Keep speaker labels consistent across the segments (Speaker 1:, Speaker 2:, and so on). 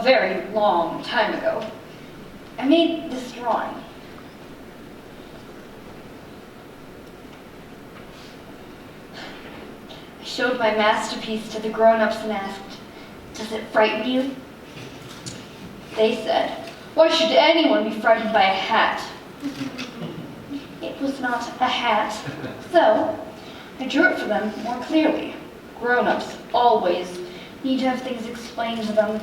Speaker 1: very long time ago, I made this drawing. I showed my masterpiece to the grown-ups and asked, "Does it frighten you?" They said, "Why should anyone be frightened by a hat?" It was not a hat, so I drew it for them more clearly. Grown-ups always need to have things explained to them.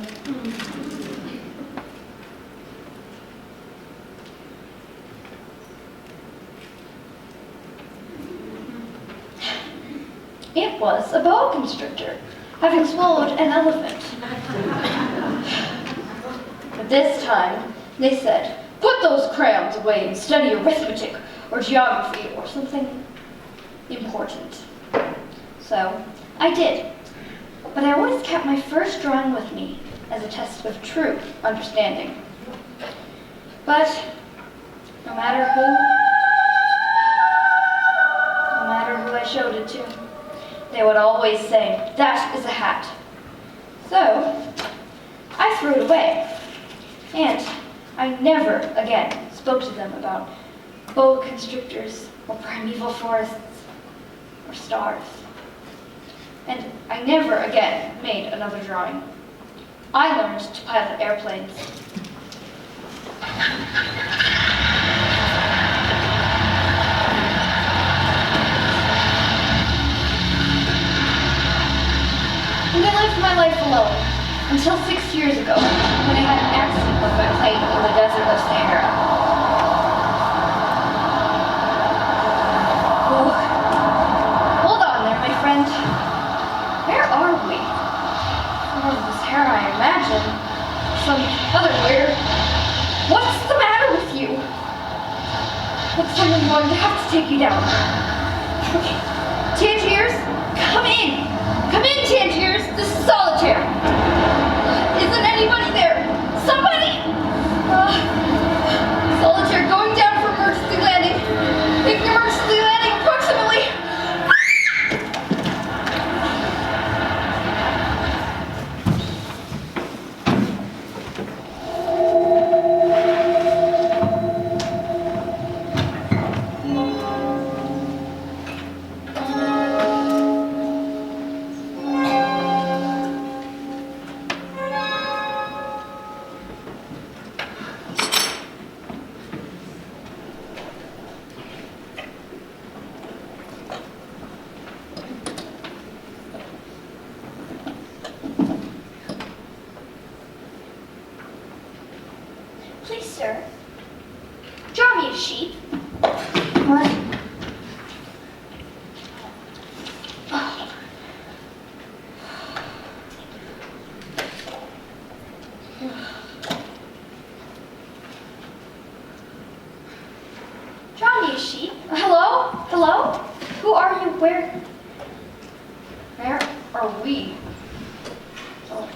Speaker 1: It was a boa constrictor, having swallowed an elephant. But this time, they said, "Put those crayons away and study arithmetic or geography or something important." So I did. But I always kept my first drawing with me as a test of true understanding. But no matter who I showed it to, they would always say, "That is a hat." So I threw it away, and I never again spoke to them about boa constrictors or primeval forests or stars. And I never again made another drawing. I learned to pilot airplanes. And I lived my life alone until 6 years ago when I had an accident with my plane in the desert of Sahara. Oh, hold on there, my friend. Where are we? Not the Sahara, I imagine. Some other where. What's the matter with you? Looks like I'm going to have to take you down. Okay. Tangiers, come in. Come in, Tangiers. This is Solitaire. Isn't anybody there? Somebody? Solitaire going down for emergency landing. Making emergency landing approximately. Please, sir, draw me a sheep. What? Oh. Draw me a sheep. Hello? Hello? Who are you? Where are we? Oh,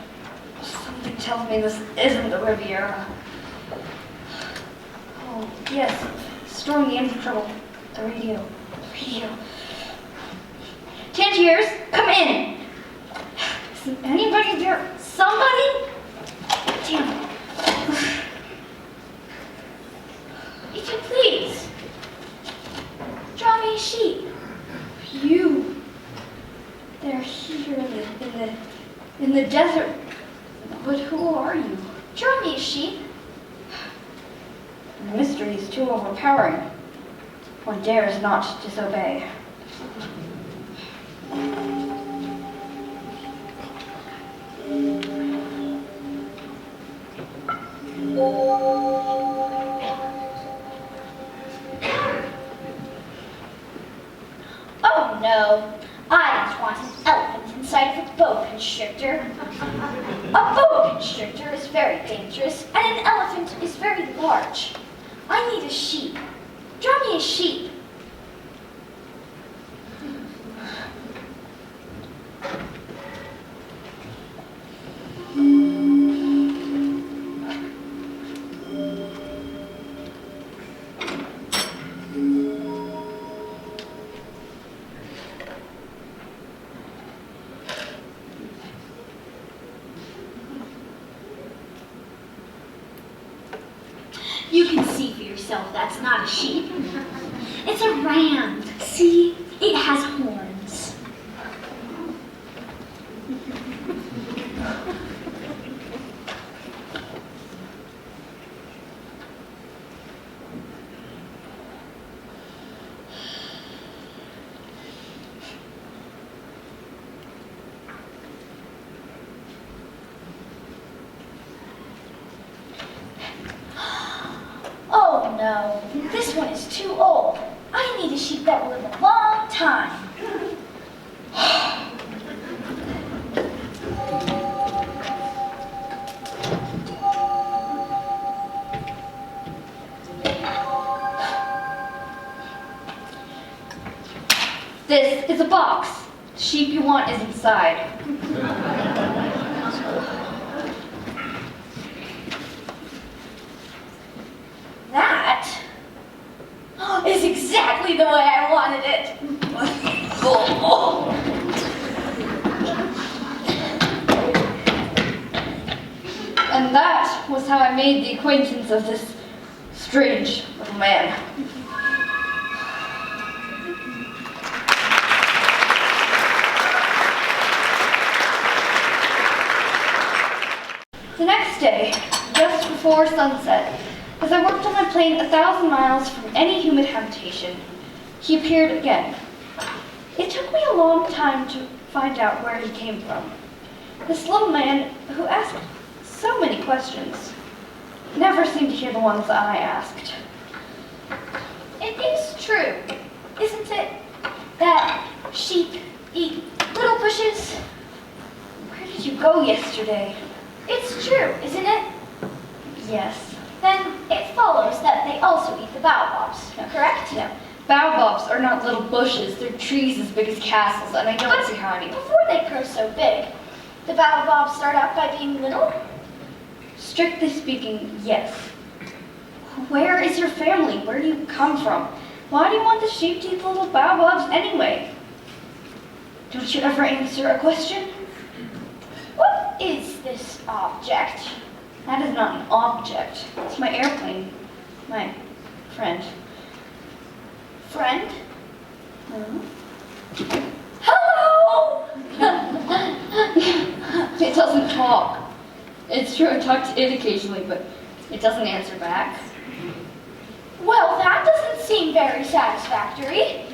Speaker 1: something tells me this isn't the Riviera. Oh, yes. Storm the engine trouble. The radio. Tangiers, come in. Isn't anybody there? Somebody? Damn it. If you please, draw me a sheep. You. They're here in the desert. But who are you? Draw me a sheep. The mystery is too overpowering. One dares not disobey. Oh no, I don't want an elephant inside of a boa constrictor. A boa constrictor is very dangerous, and an elephant is very large. I need a sheep. Draw me a sheep.
Speaker 2: yourself that's not a sheep. It's a ram. See? It has horns. Oh no, this one is too old. I need a sheep that will live a long time.
Speaker 1: This is a box. The sheep you want is inside.
Speaker 2: That is exactly the way I wanted it.
Speaker 1: And that was how I made the acquaintance of this strange little man. The next day, just before sunset, as I worked on my plane 1,000 miles from any human habitation, he appeared again. It took me a long time to find out where he came from. This little man who asked so many questions never seemed to hear the ones I asked.
Speaker 2: It is true, isn't it, that sheep eat little bushes?
Speaker 1: Where did you go yesterday?
Speaker 2: It's true, isn't it?
Speaker 1: Yes.
Speaker 2: Then it follows that they also eat the baobabs, correct?
Speaker 1: No. Baobabs are not little bushes, they're trees as big as castles, and I don't see how any.
Speaker 2: Before they grow so big, the baobabs start out by being little?
Speaker 1: Strictly speaking, yes. Where is your family? Where do you come from? Why do you want the sheep to eat the little baobabs anyway? Don't you ever answer a question?
Speaker 2: What is this object?
Speaker 1: That is not an object. It's my airplane. My friend.
Speaker 2: Friend?
Speaker 1: Hmm?
Speaker 2: Hello!
Speaker 1: It doesn't talk. It's true, I talk to it occasionally, but it doesn't answer back.
Speaker 2: Well, that doesn't seem very satisfactory.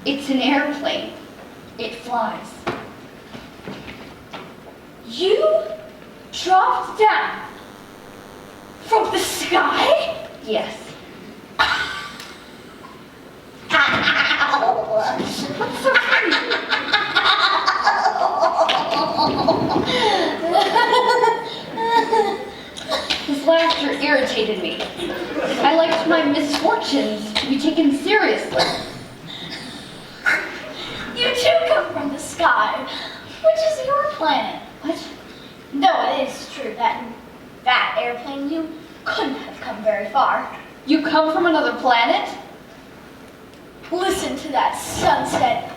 Speaker 1: It's an airplane. It flies.
Speaker 2: You dropped down from the sky?
Speaker 1: Yes.
Speaker 2: What's so funny?
Speaker 1: His laughter irritated me. I liked my misfortunes to be taken seriously.
Speaker 2: You too come from the sky. Which is your planet?
Speaker 1: What?
Speaker 2: No, it is true that in that airplane you couldn't have come very far.
Speaker 1: You come from another planet?
Speaker 2: Listen to that sunset.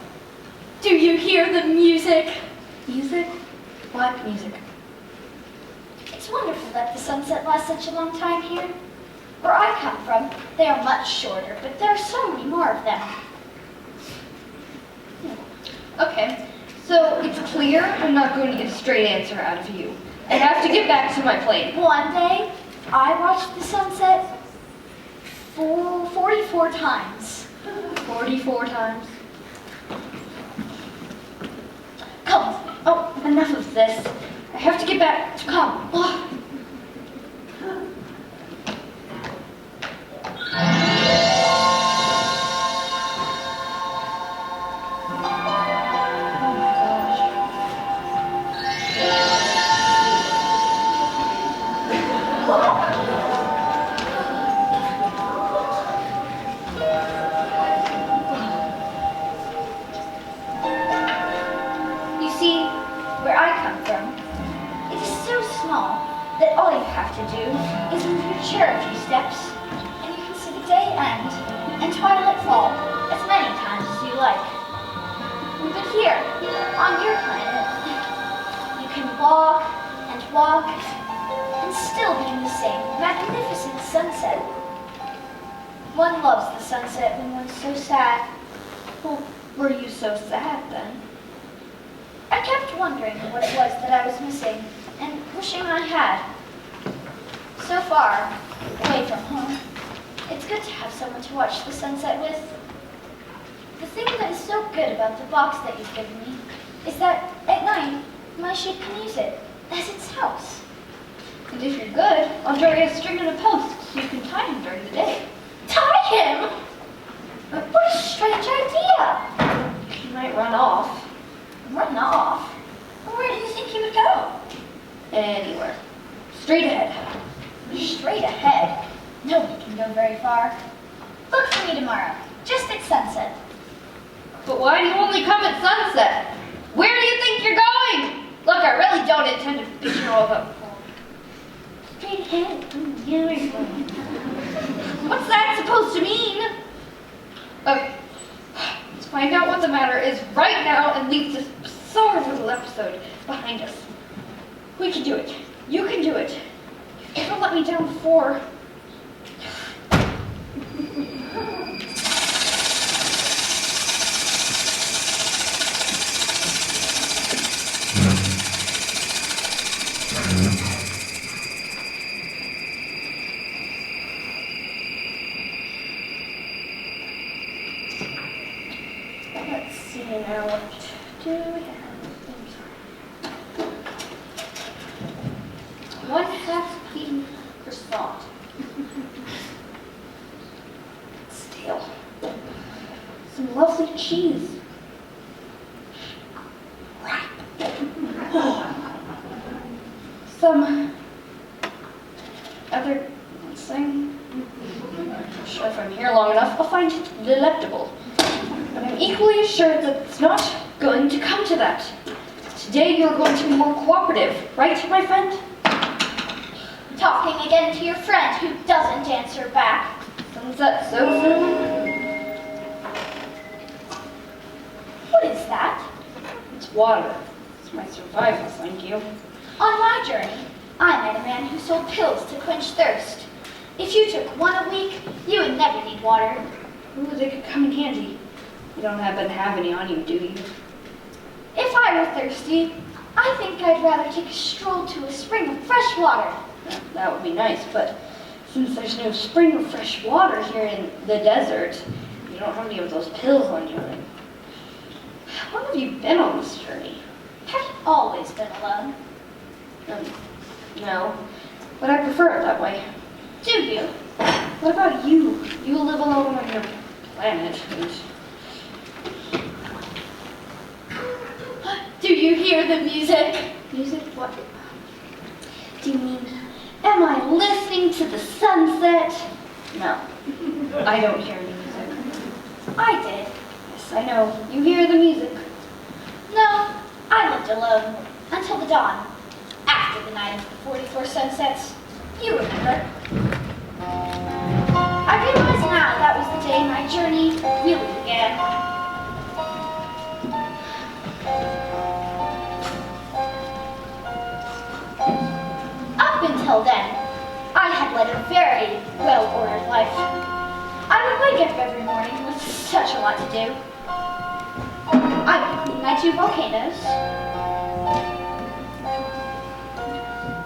Speaker 2: Do you hear the music?
Speaker 1: Music? What music?
Speaker 2: It's wonderful that the sunset lasts such a long time here. Where I come from, they are much shorter, but there are so many more of them.
Speaker 1: Okay, so it's clear I'm not going to get a straight answer out of you. I have to get back to my plane.
Speaker 2: One day, I watched the sunset 44 times.
Speaker 1: 44 times.
Speaker 2: Come with me.
Speaker 1: Oh, enough of this. I have to get back to come. Oh.
Speaker 2: You see, where I come from, it is so small that all you have to do is move your chair a few steps, and you can see the day end and twilight fall as many times as you like. But here, on your planet, you can walk and still be in the same magnificent sunset. One loves the sunset when one's so sad.
Speaker 1: Well, were you so sad then?
Speaker 2: I kept wondering what it was that I was missing and wishing I had. So far, away from home, it's good to have someone to watch the sunset with. The thing that is so good about the box that you've given me is that at night, my sheep can use it as its house.
Speaker 1: And if you're good, I'll draw you a string and a post so you can tie him during the day.
Speaker 2: Tie him? What a strange idea!
Speaker 1: He might run off.
Speaker 2: Run off? Where do you think he would go?
Speaker 1: Anywhere. Straight ahead.
Speaker 2: Straight ahead? Nobody can go very far. Look for me tomorrow, just at sunset.
Speaker 1: But why do you only come at sunset? Where do you think you're going? Look, I really don't intend to beat you all up.
Speaker 2: Straight ahead.
Speaker 1: What's that supposed to mean? Okay, let's find out what the matter is right now and leave this bizarre little episode behind us. We can do it. You can do it. You've never let me down before. Let's see now what do we have. One half-eaten croissant. Stale. Some lovely cheese. Crap. Some other thing. I'm sure if I'm here long enough, I'll find it delectable. But I'm equally assured that it's not going to come to that. Today you're going to be more cooperative, right, my friend?
Speaker 2: Talking again to your friend who doesn't answer back.
Speaker 1: Sunset so soon?
Speaker 2: What is that?
Speaker 1: It's water. It's my survival, thank you.
Speaker 2: On my journey, I met a man who sold pills to quench thirst. If you took one a week, you would never need water.
Speaker 1: Ooh, they could come in handy. You don't happen to have any on you, do you?
Speaker 2: If I were thirsty, I think I'd rather take a stroll to a spring of fresh water.
Speaker 1: Yeah, that would be nice, but since there's no spring of fresh water here in the desert, you don't have any of those pills on you. How long have you been on this journey?
Speaker 2: Have you always been alone?
Speaker 1: No, but I prefer it that way.
Speaker 2: Do you?
Speaker 1: What about you? You live alone on your planet.
Speaker 2: Do you hear the music?
Speaker 1: Music? What?
Speaker 2: Do you mean, am I listening to the sunset?
Speaker 1: No, I don't hear any music.
Speaker 2: I did.
Speaker 1: Yes, I know. You hear the music.
Speaker 2: No, I lived alone until the dawn. After the night of the 44 sunsets. You remember. I realize now that was the day my journey really began. Up until then, I had led a very well-ordered life. I would wake up every morning with such a lot to do. I would clean my 2 volcanoes.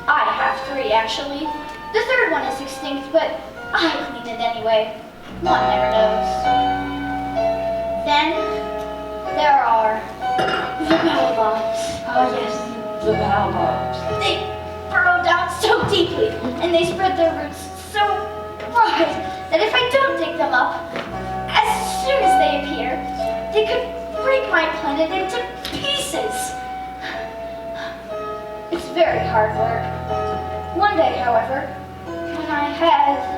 Speaker 2: I have 3, actually. The 3rd one is extinct, but I clean it anyway. One never knows. Then, there are the baobabs.
Speaker 1: Oh yes, the baobabs.
Speaker 2: They burrow down so deeply, and they spread their roots so wide that if I don't dig them up, as soon as they appear, they could break my planet into pieces. It's very hard work. One day, however, when I had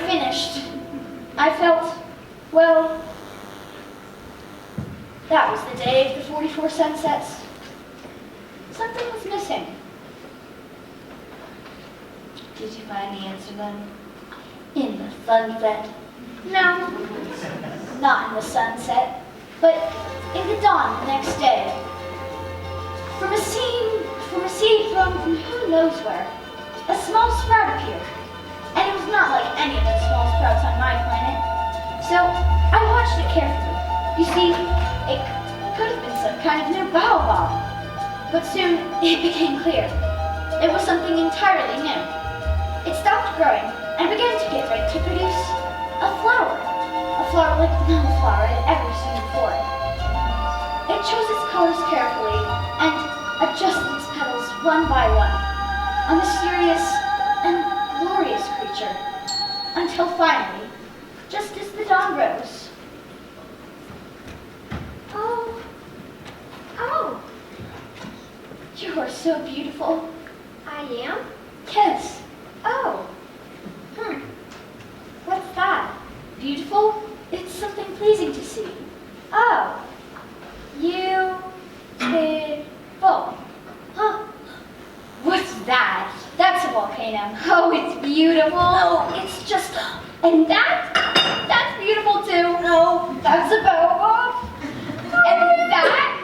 Speaker 2: finished, I felt, well, that was the day of the 44 sunsets. Something was missing.
Speaker 1: Did you find the answer then?
Speaker 2: In the sunset. No, not in the sunset, but in the dawn the next day. From a seed from who knows where, a small sprout appeared. And it was not like any of the small sprouts on my planet. So I watched it carefully. You see, it could have been some kind of new baobab. But soon it became clear. It was something entirely new. It stopped growing and began to get ready to produce a flower. A flower like no flower I had ever seen before. It chose its colors carefully and adjusted its petals one by one. A mysterious and glorious creature. Until finally, just as the dawn rose. Oh. Oh. You are so beautiful.
Speaker 1: I am?
Speaker 2: Yes.
Speaker 1: Oh. What's that?
Speaker 2: Beautiful? It's something pleasing to see.
Speaker 1: Oh.
Speaker 2: Beautiful. Huh? What's that? That's a volcano.
Speaker 1: Oh, it's beautiful.
Speaker 2: No, it's just...
Speaker 1: And that's beautiful too.
Speaker 2: No, that's a baobab.
Speaker 1: And that,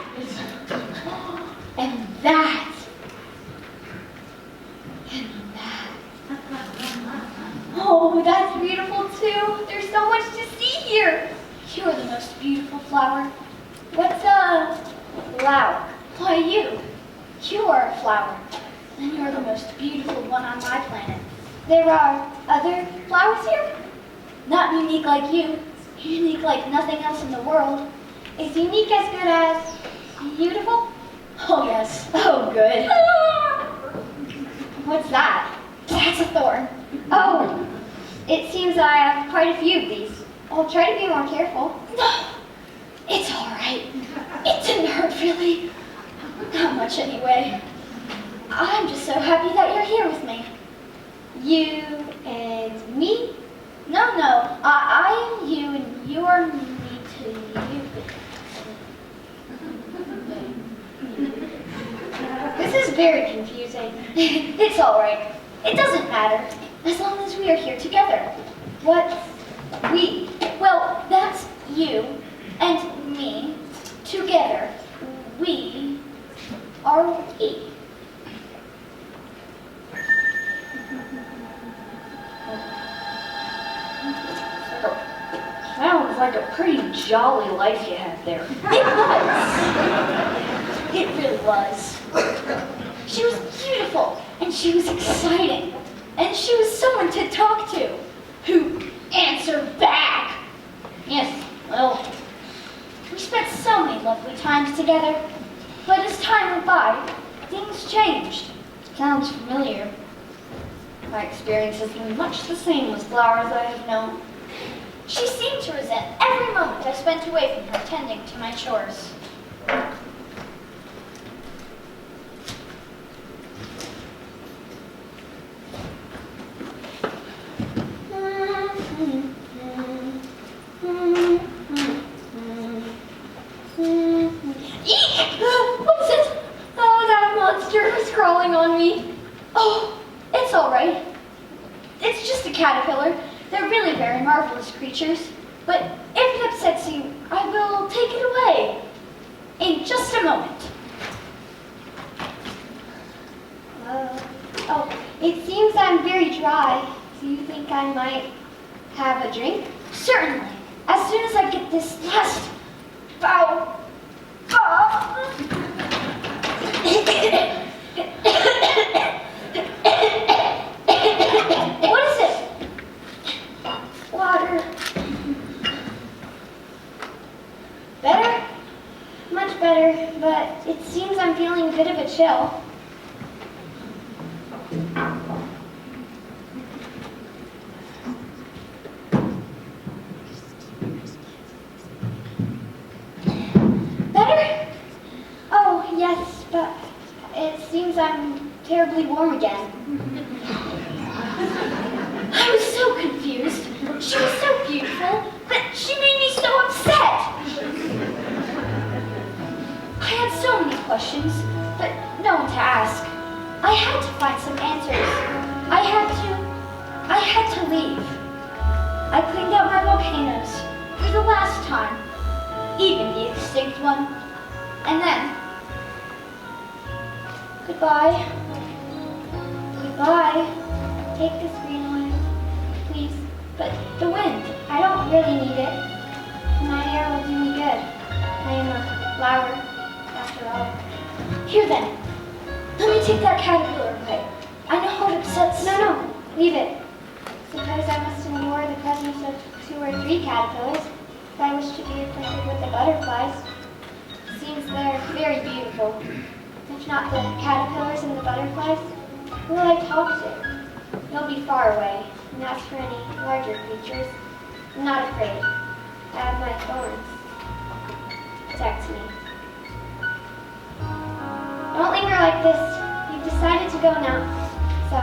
Speaker 2: And that. And that.
Speaker 1: oh, that's beautiful too. There's so much to see here.
Speaker 2: You're the most beautiful flower.
Speaker 1: What's a flower?
Speaker 2: Why, you are a flower. And you're the most beautiful one on my planet.
Speaker 1: There are other flowers here?
Speaker 2: Not unique like you. Unique like nothing else in the world.
Speaker 1: Is unique as good as beautiful?
Speaker 2: Oh, yes. Oh, good.
Speaker 1: What's that?
Speaker 2: That's a thorn.
Speaker 1: Oh, it seems I have quite a few of these. I'll try to be more careful.
Speaker 2: No, it's all right. It didn't hurt, really. Not much, anyway. I'm just so happy that you're here with me.
Speaker 1: You and me?
Speaker 2: No, I am you and you are me to you.
Speaker 1: This is very confusing.
Speaker 2: It's all right. It doesn't matter, as long as we are here together.
Speaker 1: What's we?
Speaker 2: Well, that's you and me together. We are we.
Speaker 3: Sounds like a pretty jolly life you had there.
Speaker 2: It was. It really was. She was beautiful, and she was exciting, and she was someone to talk to, who answered back. Yes, well, we spent so many lovely times together, but as time went by, things changed.
Speaker 1: Sounds familiar. My experience has been much the same with flowers I have known.
Speaker 2: She seemed to resent every moment I spent away from her tending to my chores. Eek! What's it?
Speaker 1: Oh, that monster is crawling on me.
Speaker 2: Oh, it's all right. It's just a caterpillar. They're really very marvelous creatures. But if it upsets you, I will take it away in just a moment.
Speaker 1: Oh, it seems I'm very dry. Do you think I might have a drink?
Speaker 2: Certainly. As soon as I get this last bow. What is it?
Speaker 1: Water. Better? Much better, but it seems I'm feeling a bit of a chill.
Speaker 2: Better?
Speaker 1: Oh, yes, but it seems I'm terribly warm again.
Speaker 2: I was so confused. She was so beautiful, but she made me so upset. I had so many questions, but no one to ask. I had to find some answers. I had to leave. I cleaned out my volcanoes for the last time, even the extinct one. And then, goodbye. Goodbye. Goodbye. Take this green oil, please. But the wind, I don't really need it. My hair will do me good. I am a flower, after all. Here then, let me take that caterpillar away. I know how it upsets.
Speaker 4: No, leave it. Suppose I must endure the presence of 2 or 3 caterpillars if I wish to be acquainted with the butterflies. Seems they're very beautiful. If not the caterpillars and the butterflies, who will I talk to? You'll be far away, and as for any larger creatures, I'm not afraid. I have my thorns. Protect me. Don't linger like this. You've decided to go now, so.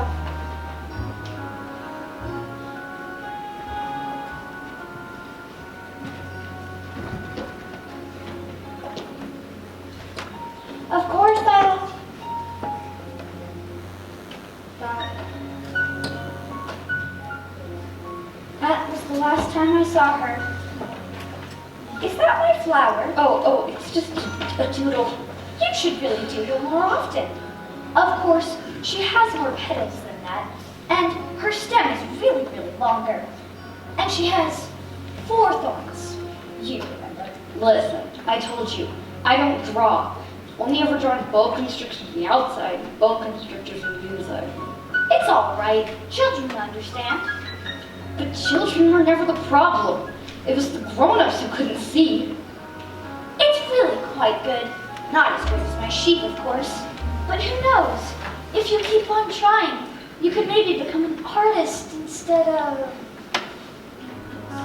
Speaker 4: Of course I'll. Bye. That was the last time I saw her.
Speaker 2: Is that my flower?
Speaker 3: Oh, it's just a doodle.
Speaker 2: You should really doodle more often. Of course, she has more petals than that, and her stem is really, really longer. And she has 4 thorns. You remember.
Speaker 3: Listen, I told you, I don't draw. Only ever drawn boa constrictors from the outside, boa constrictors from the inside.
Speaker 2: It's all right. Children will understand.
Speaker 3: But children were never the problem. It was the grown-ups who couldn't see.
Speaker 2: It's really quite good. Not as good as my sheep, of course. But who knows? If you keep on trying, you could maybe become an artist instead of...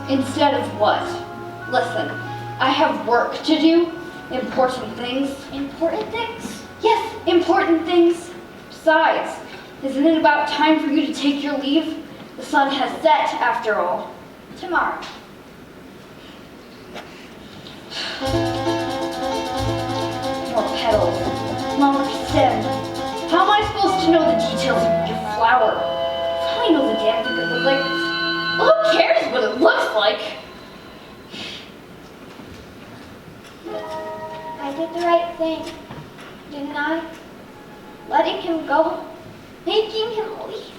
Speaker 3: Instead of what? Listen, I have work to do. Important things.
Speaker 2: Important things?
Speaker 3: Yes, important things. Besides, isn't it about time for you to take your leave? The sun has set, after all.
Speaker 2: Tomorrow.
Speaker 3: More petals, longer stem. How am I supposed to know the details of your flower? If I know the damn thing it looks like, well, who cares what it looks like?
Speaker 4: I did the right thing, didn't I? Letting him go, making him leave.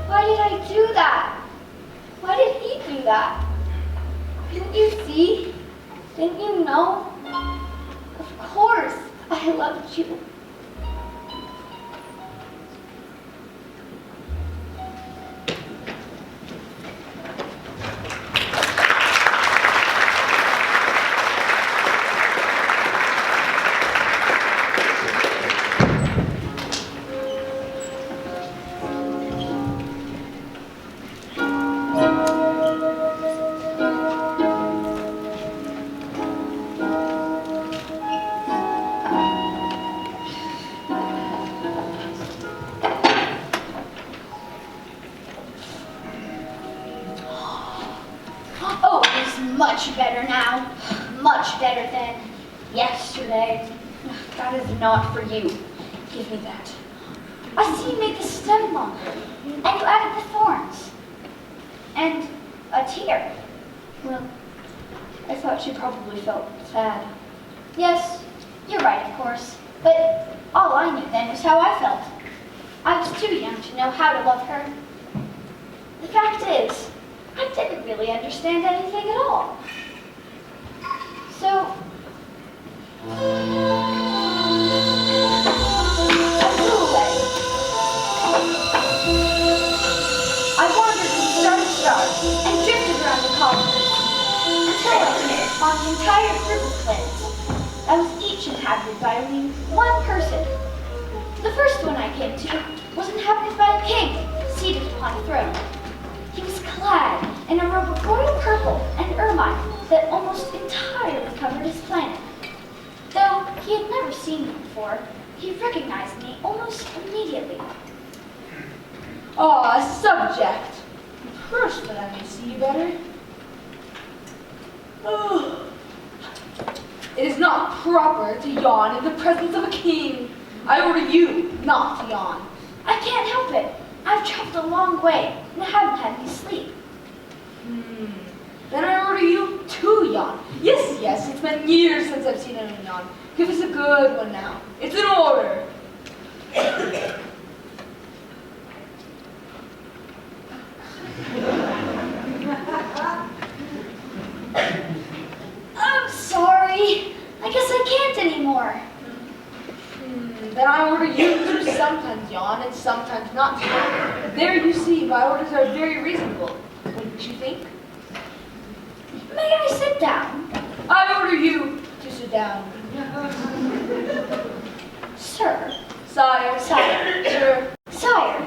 Speaker 4: Why did I do that? Why did he do that? Didn't you see? Didn't you know? Of course, I loved you.
Speaker 2: Oh, it's much better now. Much better than yesterday.
Speaker 3: That is not for you. Give me that.
Speaker 2: I see you made the stem longer, and you added the thorns. And a tear.
Speaker 3: Well, I thought she probably felt sad.
Speaker 2: Yes, you're right, of course. But all I knew then was how I felt. I was too young to know how to love her. The fact is, I didn't really understand anything at all. So, I flew away. I wandered from star to star and drifted around the cosmos until I came on an entire group of planets that was each inhabited by only one person. The first one I came to was inhabited by a king seated upon a throne. He was clad in a robe of royal purple and ermine that almost entirely covered his planet. Though he had never seen me before, he recognized me almost immediately.
Speaker 5: Ah, subject. First, that I may see you better. Oh. It is not proper to yawn in the presence of a king. I order you not to yawn.
Speaker 2: I can't help it. I've traveled a long way and haven't had any sleep.
Speaker 5: Then I order you to yawn. Yes, it's been years since I've seen anyone yawn. Give us a good one now. It's in order. sometimes yawn and sometimes not to yawn. There you see, my orders are very reasonable, wouldn't you think?
Speaker 2: May I sit down?
Speaker 5: I order you to sit down.
Speaker 2: Sir.
Speaker 5: Sire.
Speaker 2: Sire.
Speaker 5: Sir.
Speaker 2: Sire.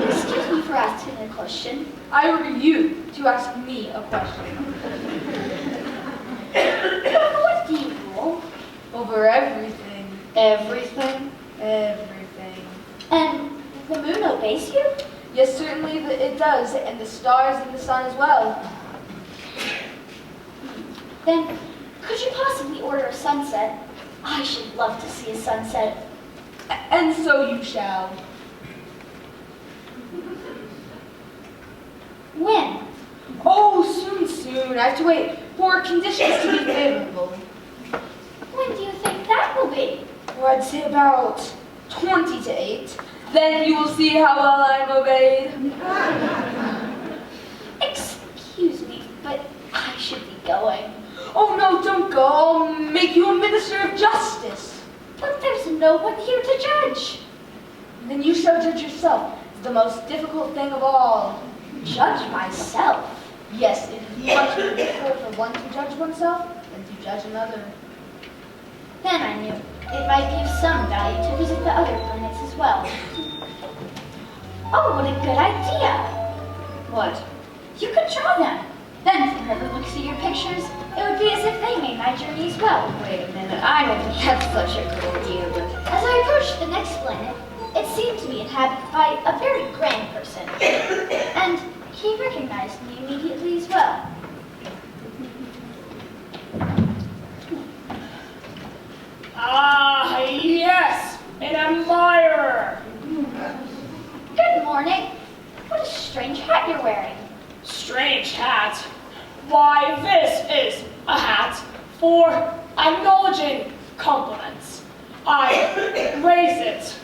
Speaker 2: Excuse me for asking a question.
Speaker 5: I order you to ask me a question.
Speaker 2: What do you rule?
Speaker 5: Over everything.
Speaker 1: Everything?
Speaker 5: Everything.
Speaker 2: And the moon obeys you?
Speaker 5: Yes, certainly it does, and the stars and the sun as well.
Speaker 2: Then, could you possibly order a sunset? I should love to see a sunset.
Speaker 5: And so you shall.
Speaker 2: When?
Speaker 5: Oh, soon. I have to wait for conditions to be favorable.
Speaker 2: When do you think that will be?
Speaker 5: Or I'd say about 20 to 8. Then you will see how well I'm obeyed.
Speaker 2: Excuse me, but I should be going.
Speaker 5: Oh no, don't go. I'll make you a minister of justice.
Speaker 2: But there's no one here to judge.
Speaker 5: Then you shall judge yourself. It's the most difficult thing of all.
Speaker 2: Judge myself?
Speaker 5: Yes, it is much more difficult for one to judge oneself than to judge another.
Speaker 2: Then I knew it might be of some value to visit the other planets as well. Oh, what a good idea!
Speaker 1: What?
Speaker 2: You could draw them. Then if whoever looks at your pictures, it would be as if they made my journey as well.
Speaker 1: Wait a minute, I don't think that's such a good idea, but...
Speaker 2: As I approached the next planet, it seemed to be inhabited by a very grand person. And he recognized me immediately as well.
Speaker 6: Ah, yes, an admirer.
Speaker 2: Good morning. What a strange hat you're wearing.
Speaker 6: Strange hat. Why, this is a hat for acknowledging compliments. I raise it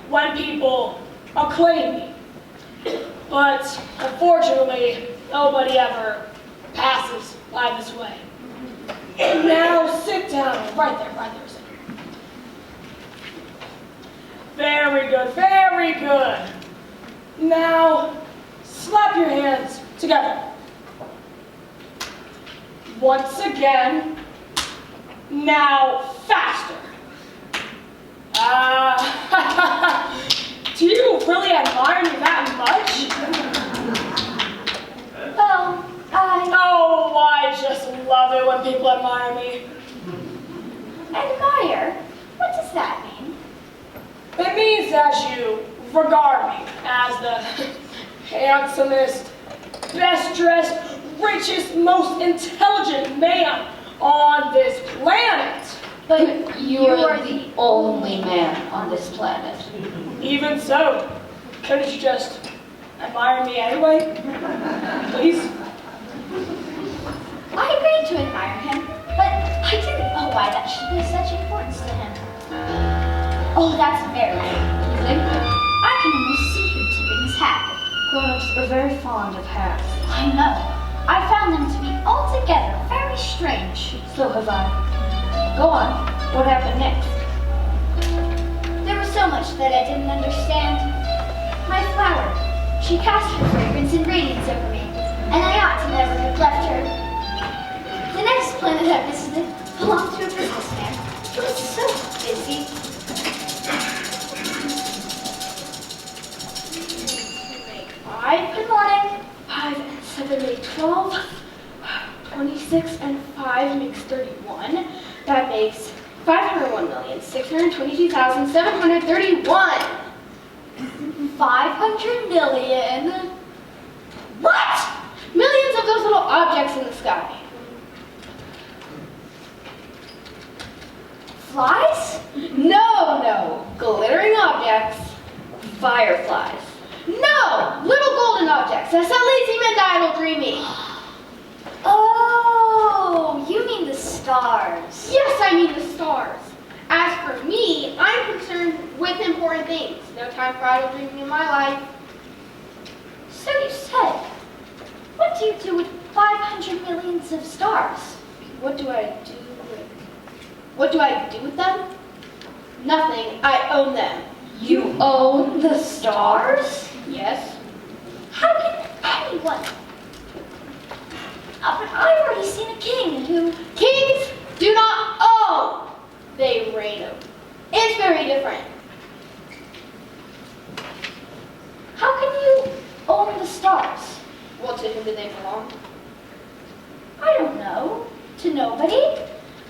Speaker 6: when people acclaim me. But unfortunately, nobody ever passes by this way. Now sit down. Right there, sit. Very good. Now, slap your hands together. Once again. Now, faster. Do you really admire me that much?
Speaker 2: Well,
Speaker 6: Oh, I just love it when people admire me.
Speaker 2: admire? What does that mean?
Speaker 6: It means that you regard me as the handsomest, best dressed, richest, most intelligent man on this planet.
Speaker 2: But
Speaker 1: You're the only man on this planet.
Speaker 6: Even so, couldn't you just admire me anyway? Please?
Speaker 2: I agreed to admire him, but I didn't know why that should be such importance to him. Oh, that's very confusing. I can almost see him tipping his hat.
Speaker 1: Grown-ups are very fond of hats.
Speaker 2: I know. I found them to be altogether very strange.
Speaker 1: So have I. Go on. What happened next?
Speaker 2: There was so much that I didn't understand. My flower, she cast her fragrance and radiance over me, and I ought to never have left her. The next planet I visited belonged to a businessman who was so busy. 5. Good morning.
Speaker 3: 5 and 7 make 12. 26 and 5 makes 31. That makes 501,622,731.
Speaker 2: 500 million.
Speaker 3: What? Millions of those little objects in the sky.
Speaker 2: Flies?
Speaker 3: No. Glittering objects. Fireflies. No! Little golden objects. That's how lazy men die while dreaming.
Speaker 2: Oh, you mean the stars.
Speaker 3: Yes, I mean the stars. As for me, I'm concerned with important things. No time for idle dreaming in my life.
Speaker 2: So you said. What do you do with 500 millions of stars?
Speaker 3: What do I do with them? Nothing. I own them.
Speaker 1: You own the stars?
Speaker 6: Yes.
Speaker 2: How can anyone? But I've already seen a king who...
Speaker 3: Kings do not own. They reign over. It's very different.
Speaker 2: How can you own the stars?
Speaker 3: Well, to whom do they belong?
Speaker 2: I don't know. To nobody?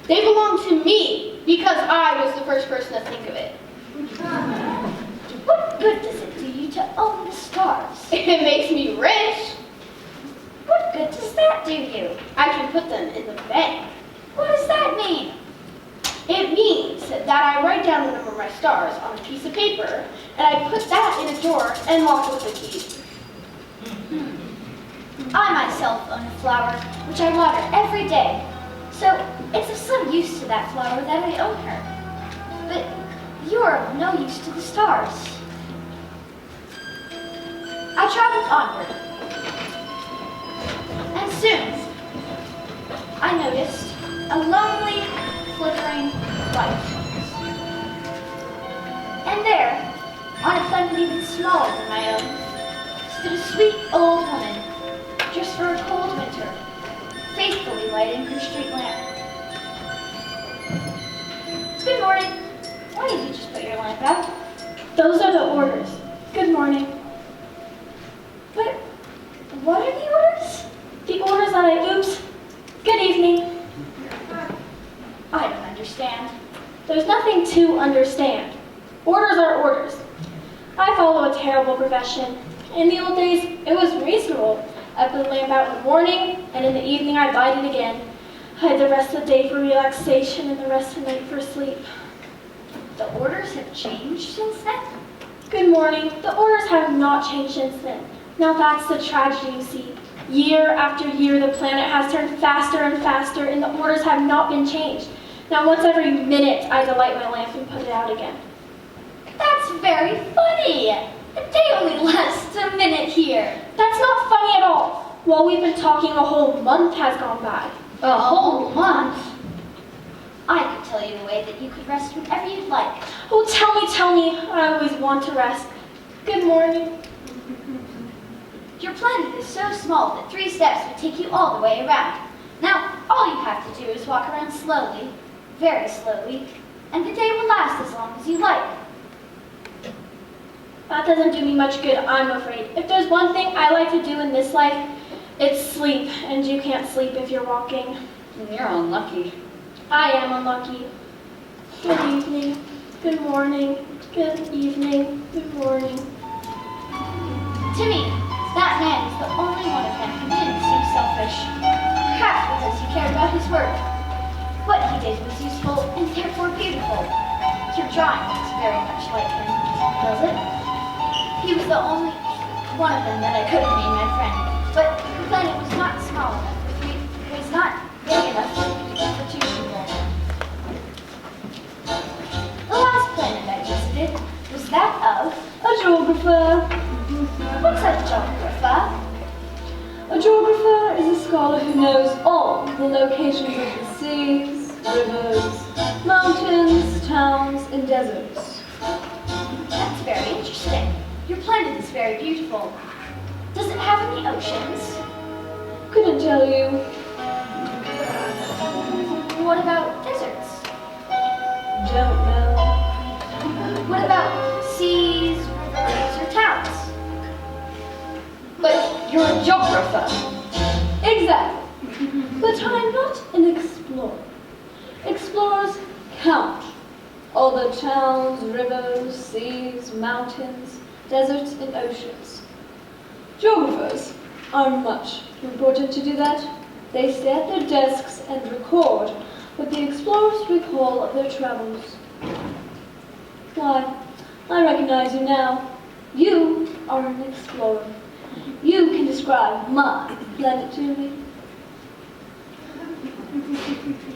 Speaker 3: They belong to me because I was the first person to think of it.
Speaker 2: What good does it do you to own the stars?
Speaker 3: It makes me rich.
Speaker 2: What good does that do you?
Speaker 3: I can put them in the bank.
Speaker 2: What does that mean?
Speaker 3: It means that I write down the number of my stars on a piece of paper, and I put that in a drawer and lock it with a key.
Speaker 2: I myself own a flower, which I water every day. So it's of some use to that flower that I own her. But you are of no use to the stars. I traveled onward. And soon, I noticed a lonely, flickering light. And there, on a planet even smaller than my own, stood a sweet old woman, just for a cold winter, faithfully lighting her street lamp. Good morning. Why did you just put your lamp out?
Speaker 1: Those are the orders. Good morning.
Speaker 2: But what are the orders?
Speaker 1: The orders that I oops. Good evening.
Speaker 2: I don't understand.
Speaker 1: There's nothing to understand. Orders are orders. I follow a terrible profession. In the old days, it was reasonable. I put the lamp out in the morning, and in the evening I light it again. I had the rest of the day for relaxation and the rest of the night for sleep.
Speaker 2: The orders have changed since then?
Speaker 1: Good morning. The orders have not changed since then. Now that's the tragedy, you see. Year after year, the planet has turned faster and faster, and the orders have not been changed. Now once every minute, I light my lamp and put it out again.
Speaker 2: That's very funny. A day only lasts a minute here.
Speaker 1: That's not funny at all. While we've been talking, a whole month has gone by.
Speaker 2: A whole month? I could tell you a way that you could rest whenever you'd like.
Speaker 1: Oh, tell me. I always want to rest. Good morning.
Speaker 2: Your planet is so small that 3 steps would take you all the way around. Now, all you have to do is walk around slowly, very slowly, and the day will last as long as you like.
Speaker 1: That doesn't do me much good, I'm afraid. If there's one thing I like to do in this life, it's sleep, and you can't sleep if you're walking.
Speaker 3: You're unlucky.
Speaker 1: I am unlucky. Good evening, good morning, good evening, good morning.
Speaker 2: To me, that man is the only one of them who didn't seem selfish. Perhaps because he cared about his work. What he did was useful and therefore beautiful. Your drawing looks very much like him, does it? He was the only one of them that I could have made my friend. But the planet was not small enough for 3, it was not big enough for 2 people. The last planet I visited was that of
Speaker 1: A geographer.
Speaker 2: What's a geographer?
Speaker 1: A geographer is a scholar who knows all the locations of the seas, rivers, mountains, towns, and deserts.
Speaker 2: That's very interesting. Your planet is very beautiful. Does it have any oceans?
Speaker 1: Couldn't tell you.
Speaker 2: What about deserts?
Speaker 1: Don't know.
Speaker 2: What about seas, rivers, or towns?
Speaker 3: But you're a geographer.
Speaker 1: Exactly. But I'm not an explorer. Explorers count all the towns, rivers, seas, mountains, deserts, and oceans. Geographers are much too important to do that. They stay at their desks and record what the explorers recall of their travels. Why, I recognize you now. You are an explorer. You can describe my planet to me.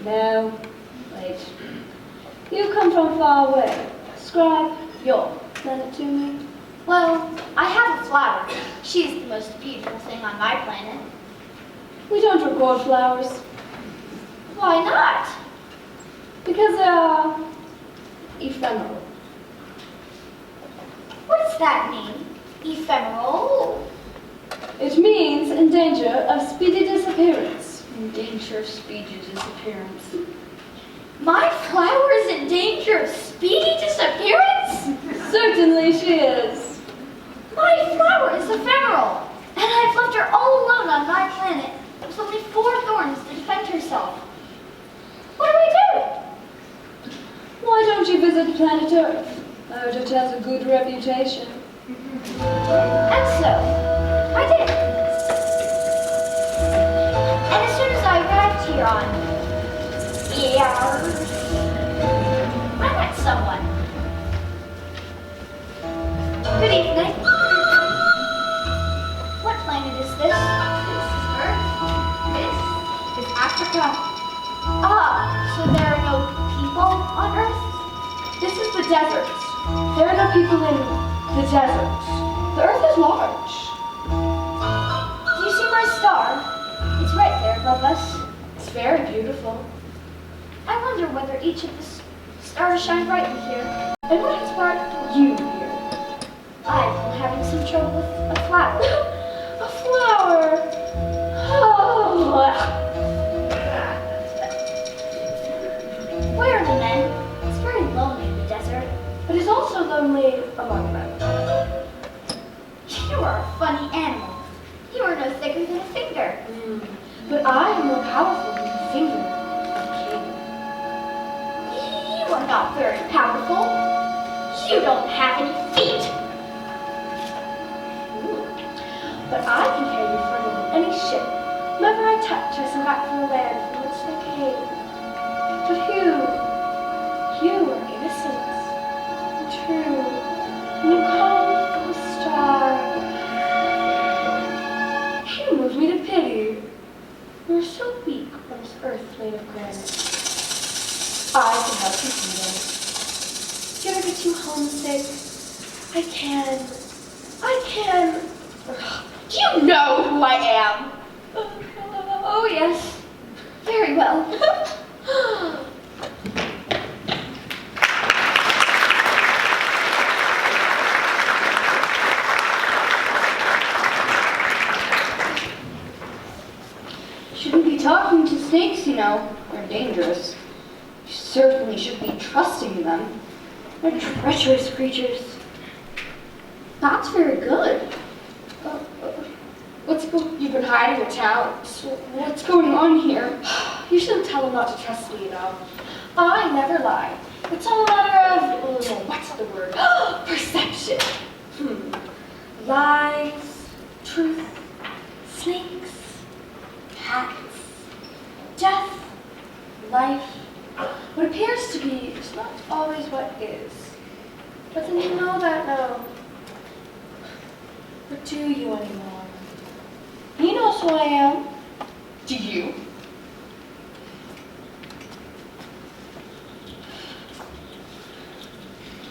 Speaker 1: No, wait. You come from far away. Describe your planet to me.
Speaker 2: Well, I have a flower. She's the most beautiful thing on my planet.
Speaker 1: We don't record flowers
Speaker 2: Why not?
Speaker 1: because they are ephemeral.
Speaker 2: What does that mean? Ephemeral?
Speaker 3: It means in danger of speedy disappearance.
Speaker 1: In danger of speedy disappearance.
Speaker 2: My flower is in danger of speedy disappearance?
Speaker 3: Certainly she is.
Speaker 2: My flower is ephemeral, and I've left her all alone on my planet with only 4 thorns to defend herself. What do I do?
Speaker 3: Why don't you visit planet Earth? It has a good reputation.
Speaker 2: And so, I did. And as soon as I arrived here on Earth, I met someone. Good evening. What planet is this? This is Earth. This is Africa. Ah, so there are no people on Earth?
Speaker 3: This is the desert. There are no people in the desert. The Earth is large.
Speaker 2: Do you see my star? It's right there above us.
Speaker 3: It's very beautiful.
Speaker 2: I wonder whether each of the stars shine brightly here.
Speaker 3: And what has brought you here?
Speaker 2: I've been having some trouble with a flower.
Speaker 3: A flower. Oh.
Speaker 2: Where are the men? It's very lonely in the desert.
Speaker 3: But it's also lonely among them.
Speaker 2: You are a funny animal. You are no thicker than a finger.
Speaker 3: But I am more powerful than the finger of the king.
Speaker 2: You are not very powerful. You don't have any feet.
Speaker 3: But I can carry you further than any ship. Whoever I touch, I send back from the land from which they came. But you are innocent and true. And you come from a star. You move me to pity. You are so weak on this earth made of granite. I can help you someday. If you ever get too homesick, I can.
Speaker 1: Do you know who I am?
Speaker 2: Oh, yes. Very well.
Speaker 1: Shouldn't be talking to snakes, you know. They're dangerous. You certainly should be trusting them. They're treacherous creatures. That's very good. You've been hiding in town. So what's going on here?
Speaker 3: You shouldn't tell them not to trust me, you know.
Speaker 1: I never lie. It's all a matter of, what's the word? Perception.
Speaker 3: Lies, truth, snakes, cats, death, life. What appears to be is not always what is. But then you know that now. But do you anymore? He knows who I am.
Speaker 1: Do you?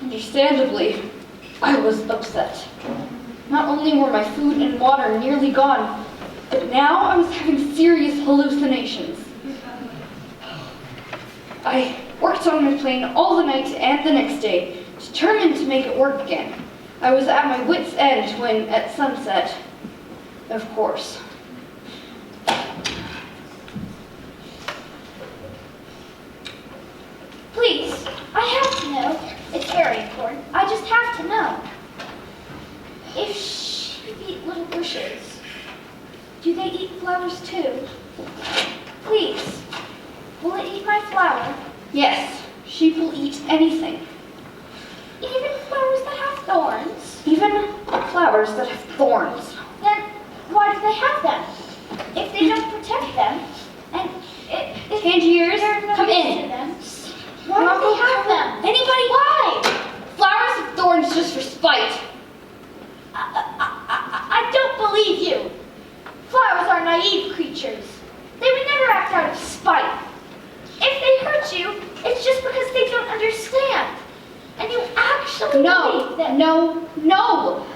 Speaker 1: Understandably, I was upset. Not only were my food and water nearly gone, but now I was having serious hallucinations. I worked on my plane all the night and the next day, determined to make it work again. I was at my wit's end when, at sunset, of course.
Speaker 2: Please, I have to know. It's very important. I just have to know. If sheep eat little bushes, do they eat flowers too? Please, will it eat my flower?
Speaker 1: Yes, sheep will eat anything.
Speaker 2: Even flowers that have thorns?
Speaker 1: Even flowers that have thorns.
Speaker 2: Then why do they have them? If they don't protect them, and if
Speaker 1: Tangiers,
Speaker 2: there are no
Speaker 1: come
Speaker 2: use
Speaker 1: in.
Speaker 2: to them, why do they have them?
Speaker 1: Anybody?
Speaker 2: Why?
Speaker 1: Flowers have thorns just for spite.
Speaker 2: I don't believe you. Flowers are naive creatures. They would never act out of spite. If they hurt you, it's just because they don't understand. And you actually believe that.
Speaker 1: No.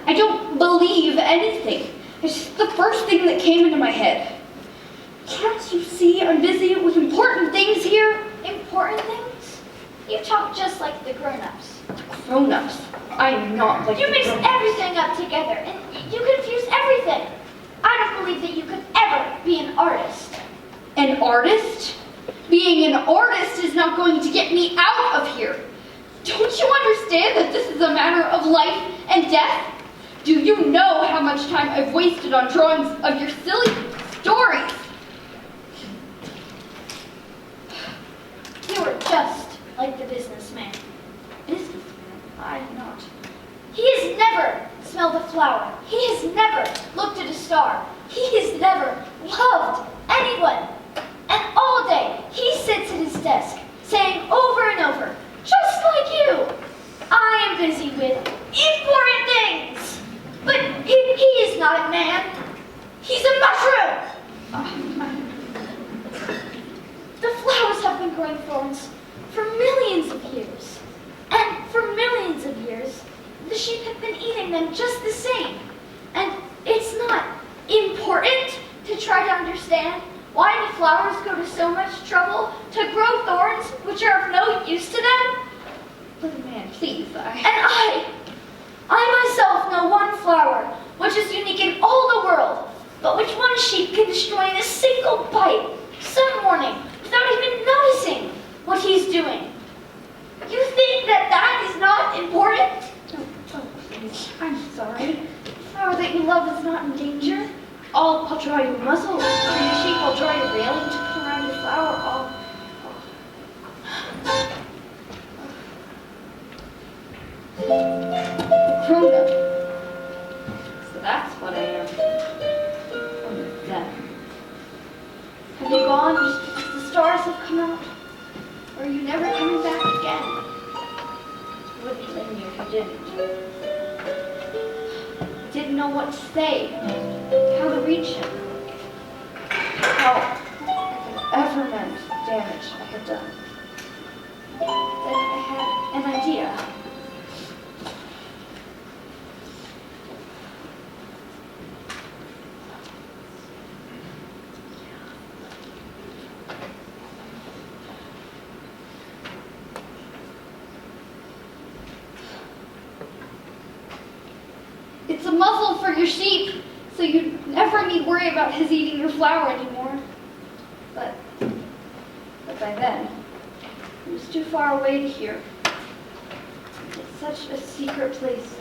Speaker 1: I don't believe anything. It's just the first thing that came into my head. Can't you see I'm busy with important things here?
Speaker 2: Important things? You talk just like the grown-ups.
Speaker 1: Grown-ups. I'm not like
Speaker 2: You
Speaker 1: the
Speaker 2: mix
Speaker 1: grown-ups.
Speaker 2: everything up together, and you confuse everything. I don't believe that you could ever be an artist.
Speaker 1: An artist? Being an artist is not going to get me out of here. Don't you understand that this is a matter of life and death? Do you know how much time I've wasted on drawings of your silly stories?
Speaker 2: You are just like the businessman.
Speaker 1: Businessman? I'm not.
Speaker 2: He has never smelled a flower. He has never looked at a star. He has never loved anyone. And all day, he sits at his desk, saying over and over, just like you, I am busy with important things. But he is not a man. He's a mushroom. The flowers have been growing thorns for millions of years. And for millions of years, the sheep have been eating them just the same. And it's not important to try to understand why the flowers go to so much trouble to grow thorns which are of no use to them.
Speaker 1: But man, please,
Speaker 2: And I myself know one flower which is unique in all the world, but which one sheep can destroy in a single bite some morning without even noticing what he's doing. You think that that is not important?
Speaker 1: Oh, please. I'm sorry. The flower that you love is not in danger. I'll draw your muzzle for your sheep. I'll draw your railing to put around your flower. Grown up. So that's what I am. I'm them. Have you gone just because the stars have come out? Or are you never coming back again? I wouldn't blame you if you didn't. Didn't know what to say, how to reach him, how I could ever mend damage I had done. Then I had an idea. It's a muzzle for your sheep, so you never need worry about his eating your flower anymore. But by then, it was too far away to hear. It's such a secret place,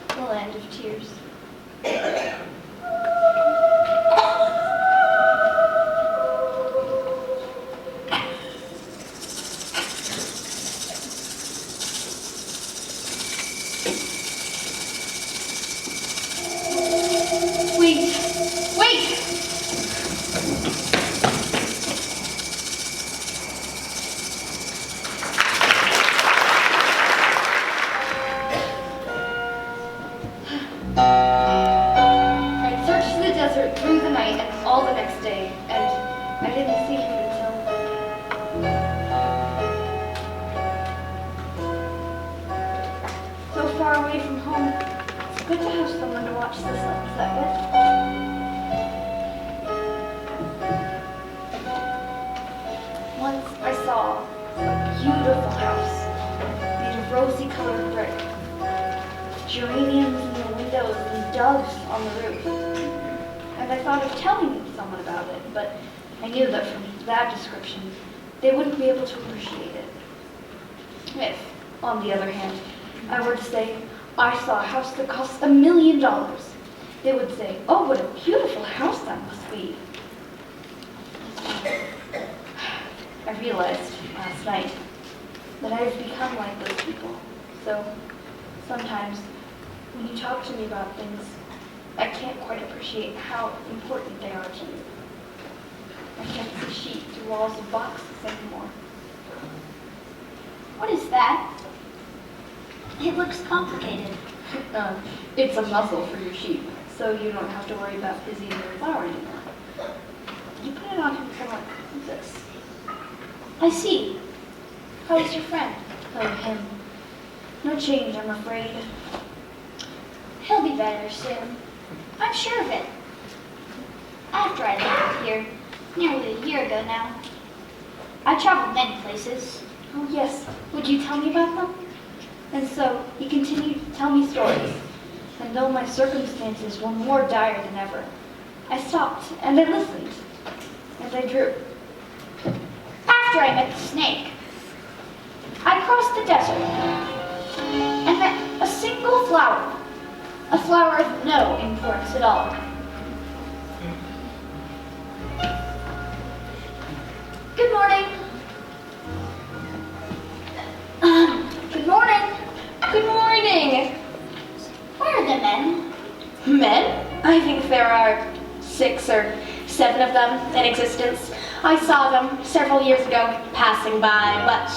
Speaker 1: the land of tears. Wait! I searched the desert through the night and all the next day, and I didn't see him until... So far away from home, it's good to have someone to watch the sunset with. Once I saw a beautiful house made of rosy-colored brick, geraniums in the windows and doves on the roof. And I thought of telling someone about it, but I knew that from that description, they wouldn't be able to appreciate it. If, on the other hand, I were to say, I saw a house that cost $1 million, they would say, oh, what a beautiful house that must be. I realized last night that I have become like those people. So sometimes when you talk to me about things, I can't quite appreciate how important they are to me. I can't see sheep through walls of boxes anymore.
Speaker 2: What is that? It looks complicated.
Speaker 1: It's a muzzle for your sheep, so you don't have to worry about his eating your flour anymore. You put it on him for like this.
Speaker 2: I see. How's your friend?
Speaker 1: Oh, him. No change, I'm afraid.
Speaker 2: He'll be better soon. I'm sure of it. After I landed here, nearly a year ago now, I traveled many places. Oh yes, would you tell me about them? And so he continued to tell me stories, and though my circumstances were more dire than ever, I stopped and I listened, and I drew. After I met the snake, I crossed the desert and met a single flower, a flower of no importance at all. Good morning. Good morning.
Speaker 3: Good morning.
Speaker 2: Where are the men?
Speaker 3: Men? I think there are 6 or 7 of them in existence. I saw them several years ago passing by, but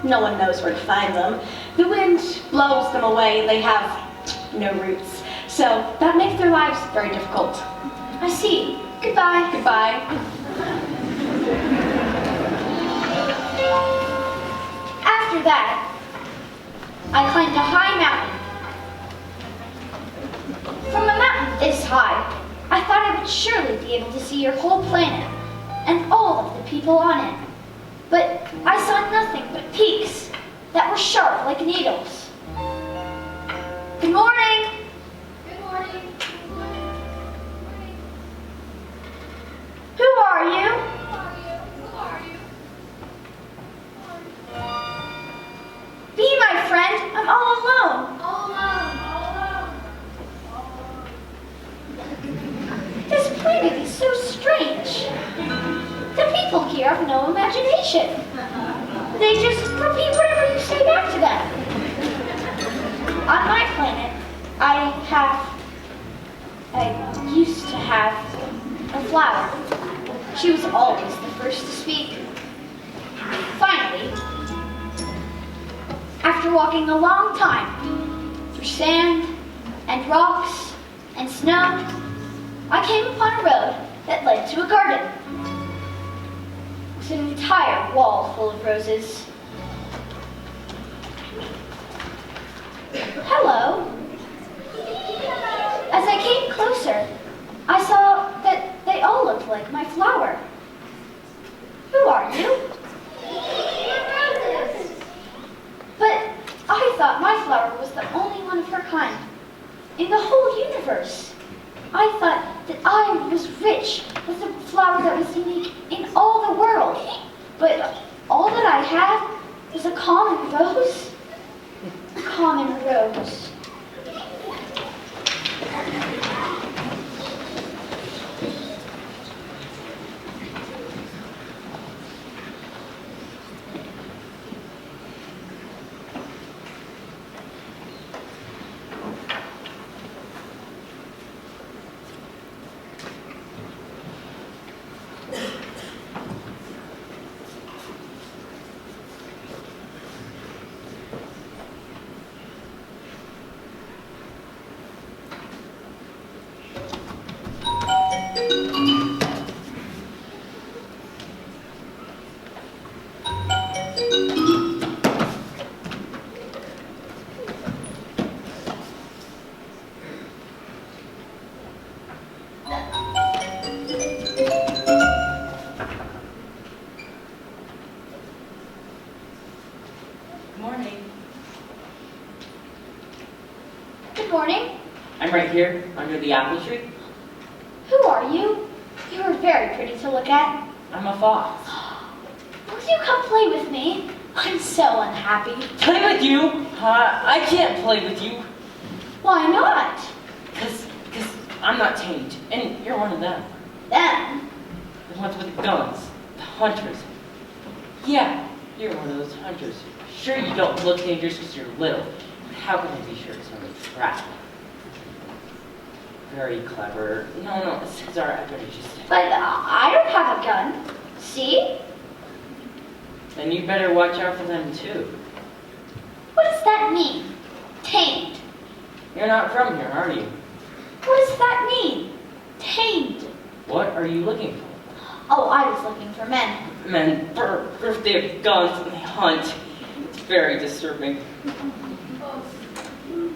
Speaker 3: no one knows where to find them. The wind blows them away. They have no roots. So that makes their lives very difficult.
Speaker 2: I see. Goodbye.
Speaker 3: Goodbye.
Speaker 2: After that, I climbed a high mountain. From a mountain this high, I thought I would surely be able to see your whole planet and all of the people on it. But I saw nothing but peaks that were sharp like needles. Good morning.
Speaker 4: Good morning.
Speaker 2: Who are you?
Speaker 4: Who are you?
Speaker 2: Be my friend. I'm all alone.
Speaker 4: All alone.
Speaker 2: This planet is so strange. The people here have no imagination. They just repeat whatever you say back to them. On my planet, I used to have a flower. She was always the first to speak. Finally, after walking a long time through sand and rocks and snow, I came upon a road that led to a garden. It was an entire wall full of roses. Hello. As I came closer, I saw that they all looked like my flower. Who are you? But I thought my flower was the only one of her kind in the whole universe. I thought that I was rich with a flower that was unique in all the world. But all that I had was a common rose. A common rose. Good morning.
Speaker 7: I'm right here, under the apple tree.
Speaker 2: Who are you? You are very pretty to look at.
Speaker 7: I'm a fox.
Speaker 2: Will you come play with me? I'm so unhappy.
Speaker 7: Play with you? I can't play with you.
Speaker 2: Why not?
Speaker 7: Because I'm not tamed, and you're one of them.
Speaker 2: Them?
Speaker 7: The ones with guns. The hunters. Yeah, you're one of those hunters. Sure, you don't look dangerous because you're little. But how can I be sure it's not a trap? Very clever. No, it's alright. I better just...
Speaker 2: But I don't have a gun. See?
Speaker 7: Then you better watch out for them too.
Speaker 2: What does that mean? Tamed.
Speaker 7: You're not from here, are you?
Speaker 2: What does that mean? Tamed.
Speaker 7: What are you looking for?
Speaker 2: Oh, I was looking for men.
Speaker 7: Men, if they have guns and they hunt. It's very disturbing.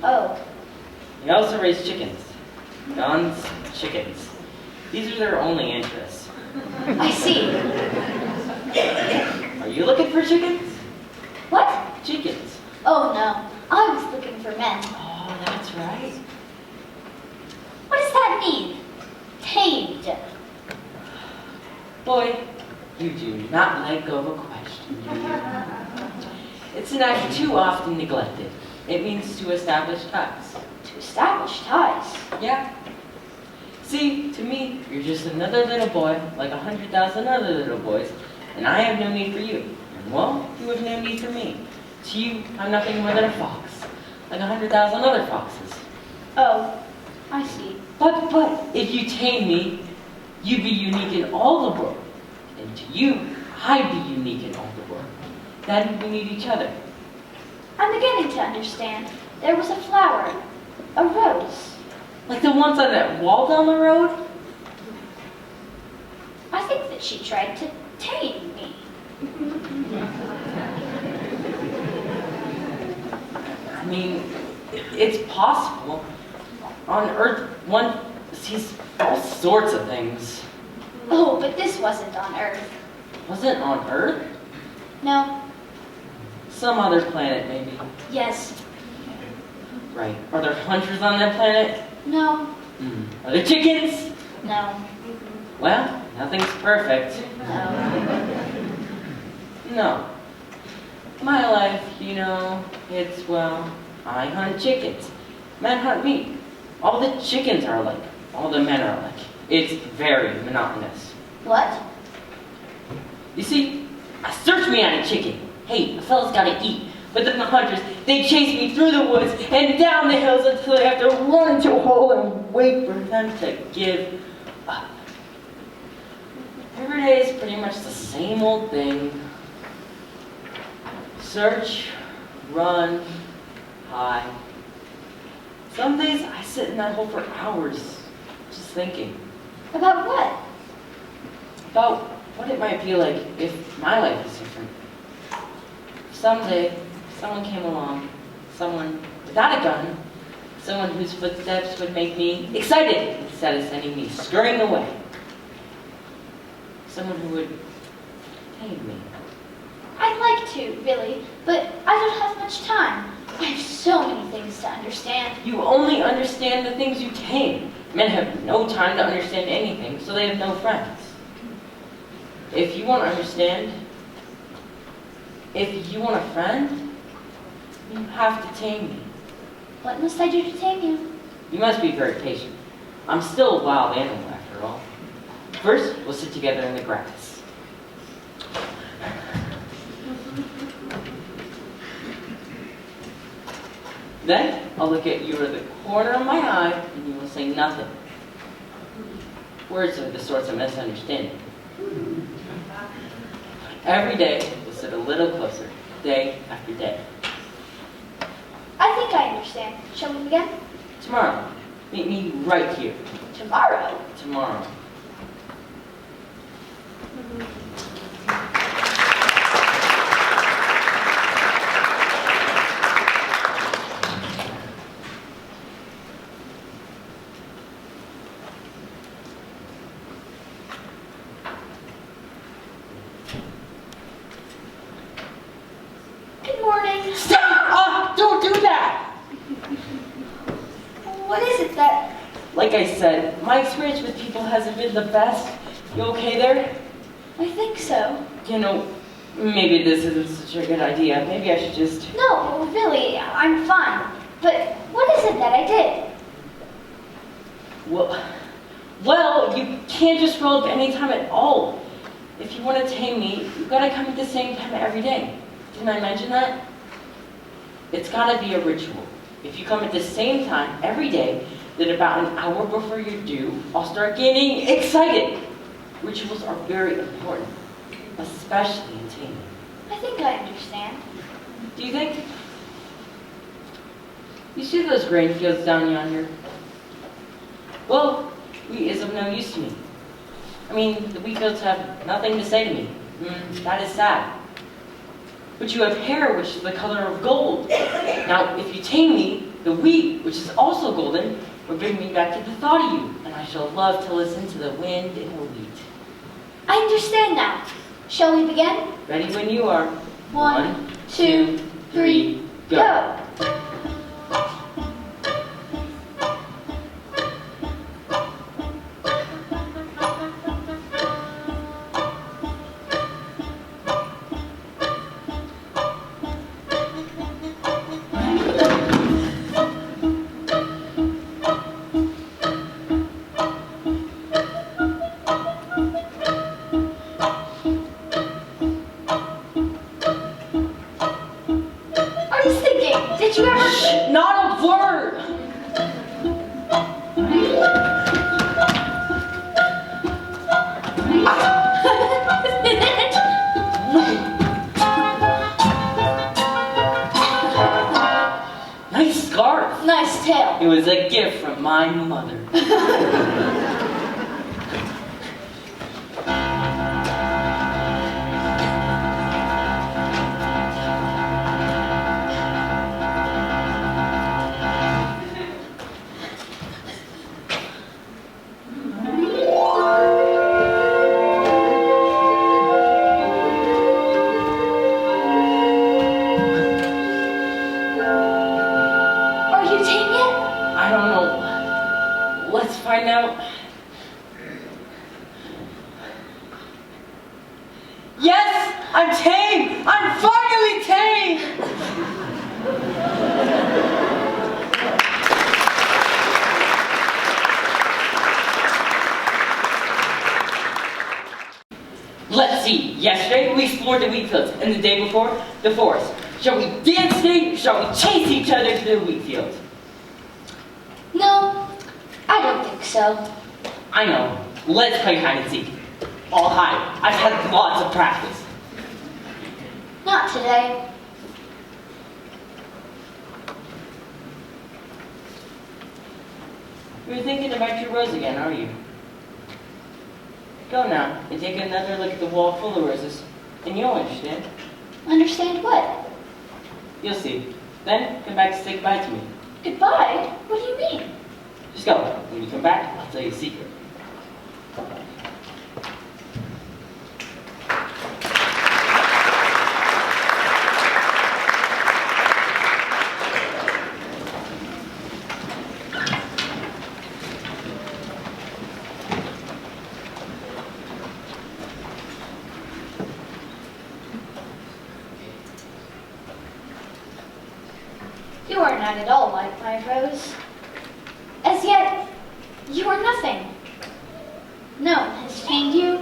Speaker 2: Oh.
Speaker 7: They also raise chickens. Guns, chickens. These are their only interests.
Speaker 2: I see.
Speaker 7: Are you looking for chickens? do not let go of a question. It's an act too often neglected. It means to establish ties.
Speaker 2: To establish ties.
Speaker 7: Yeah. See, to me, you're just another little boy, like 100,000 other little boys, and I have no need for you. And well, you have no need for me. To you, I'm nothing more than a fox, like 100,000 other foxes.
Speaker 2: Oh, I see.
Speaker 7: But, if you tame me, you'd be unique in all the world. And to you, I'd be unique in all the world. Then we need each other.
Speaker 2: I'm beginning to understand. There was a flower, a rose.
Speaker 7: Like the ones on that wall down the road?
Speaker 2: I think that she tried to tame me.
Speaker 7: I mean, it's possible. On Earth, one sees all sorts of things.
Speaker 2: Oh, but this wasn't on Earth.
Speaker 7: Was it on Earth?
Speaker 2: No.
Speaker 7: Some other planet, maybe.
Speaker 2: Yes.
Speaker 7: Right. Are there hunters on that planet?
Speaker 2: No.
Speaker 7: Are there chickens?
Speaker 2: No.
Speaker 7: Well, nothing's perfect.
Speaker 2: No.
Speaker 7: No. My life, it's, well, I hunt chickens. Men hunt meat. All the chickens are alike. All the men are alike. It's very monotonous.
Speaker 2: What?
Speaker 7: You see, I search me out a chicken. Hey, a fella's gotta eat. But then the hunters, they chase me through the woods and down the hills until I have to run into a hole and wait for them to give up. Every day is pretty much the same old thing. Search, run, hide. Some days I sit in that hole for hours, just thinking
Speaker 2: About what?
Speaker 7: about what it might feel like if my life is different. Someday, someone came along, someone without a gun, someone whose footsteps would make me excited instead of sending me scurrying away. Someone who would tame me.
Speaker 2: I'd like to, really, but I don't have much time. I have so many things to understand.
Speaker 7: You only understand the things you tame. Men have no time to understand anything, so they have no friends. If you want to understand, if you want a friend, you have to tame me.
Speaker 2: What must I do to tame you?
Speaker 7: You must be very patient. I'm still a wild animal, after all. First, we'll sit together in the grass. Then, I'll look at you out of the corner of my eye, and you will say nothing. Words are the source of misunderstanding. Every day, we'll sit a little closer, day after day.
Speaker 2: I think I understand. Shall we begin?
Speaker 7: Tomorrow, meet me right here.
Speaker 2: Tomorrow.
Speaker 7: Tomorrow.
Speaker 2: Good morning.
Speaker 7: Stop! Don't do that!
Speaker 2: What is it that...
Speaker 7: Like I said, my experience with people hasn't been the best. You okay there?
Speaker 2: I think so.
Speaker 7: Maybe this isn't such a good idea. Maybe I should just...
Speaker 2: No, really, I'm fine. But what is it that I did?
Speaker 7: Well, you can't just roll up any time at all. If you want to tame me, you've got to come at the same time every day. Didn't I mention that? It's got to be a ritual. If you come at the same time every day, then about an hour before you're due, I'll start getting excited. Rituals are very important, especially in taming.
Speaker 2: I think I understand.
Speaker 7: Do you think? You see those grain fields down yonder? Well, wheat is of no use to me. I mean, the wheat fields have nothing to say to me. That is sad. But you have hair which is the color of gold. Now, if you tame me, the wheat, which is also golden, will bring me back to the thought of you, and I shall love to listen to the wind in the wheat.
Speaker 2: I understand now. Shall we begin?
Speaker 7: Ready when you are.
Speaker 2: 1, 2, 3, go.
Speaker 1: you ever...
Speaker 7: Not a word! Nice scarf.
Speaker 1: Nice tail.
Speaker 7: It was a gift from my mother.
Speaker 2: Are you tame yet?
Speaker 7: I don't know. Let's find out. Yes! I'm tame! I'm finally tame! Let's see. Yesterday we explored the wheat fields, and the day before, the forest. Shall we dance today? Shall we chase each other to the wheat fields?
Speaker 2: No, I don't think so.
Speaker 7: I know. Let's play hide and seek. I'll hide. I've had lots of practice.
Speaker 2: Not today.
Speaker 7: You're thinking about your rose again, are you? Go now and take another look at the wall full of roses, and you'll understand.
Speaker 2: Understand what?
Speaker 7: You'll see. Then come back to say goodbye to me.
Speaker 2: Goodbye? What do you mean?
Speaker 7: Just go. When you come back, I'll tell you a secret.
Speaker 2: You are not at all like my rose. As yet, you are nothing. No one has tamed you,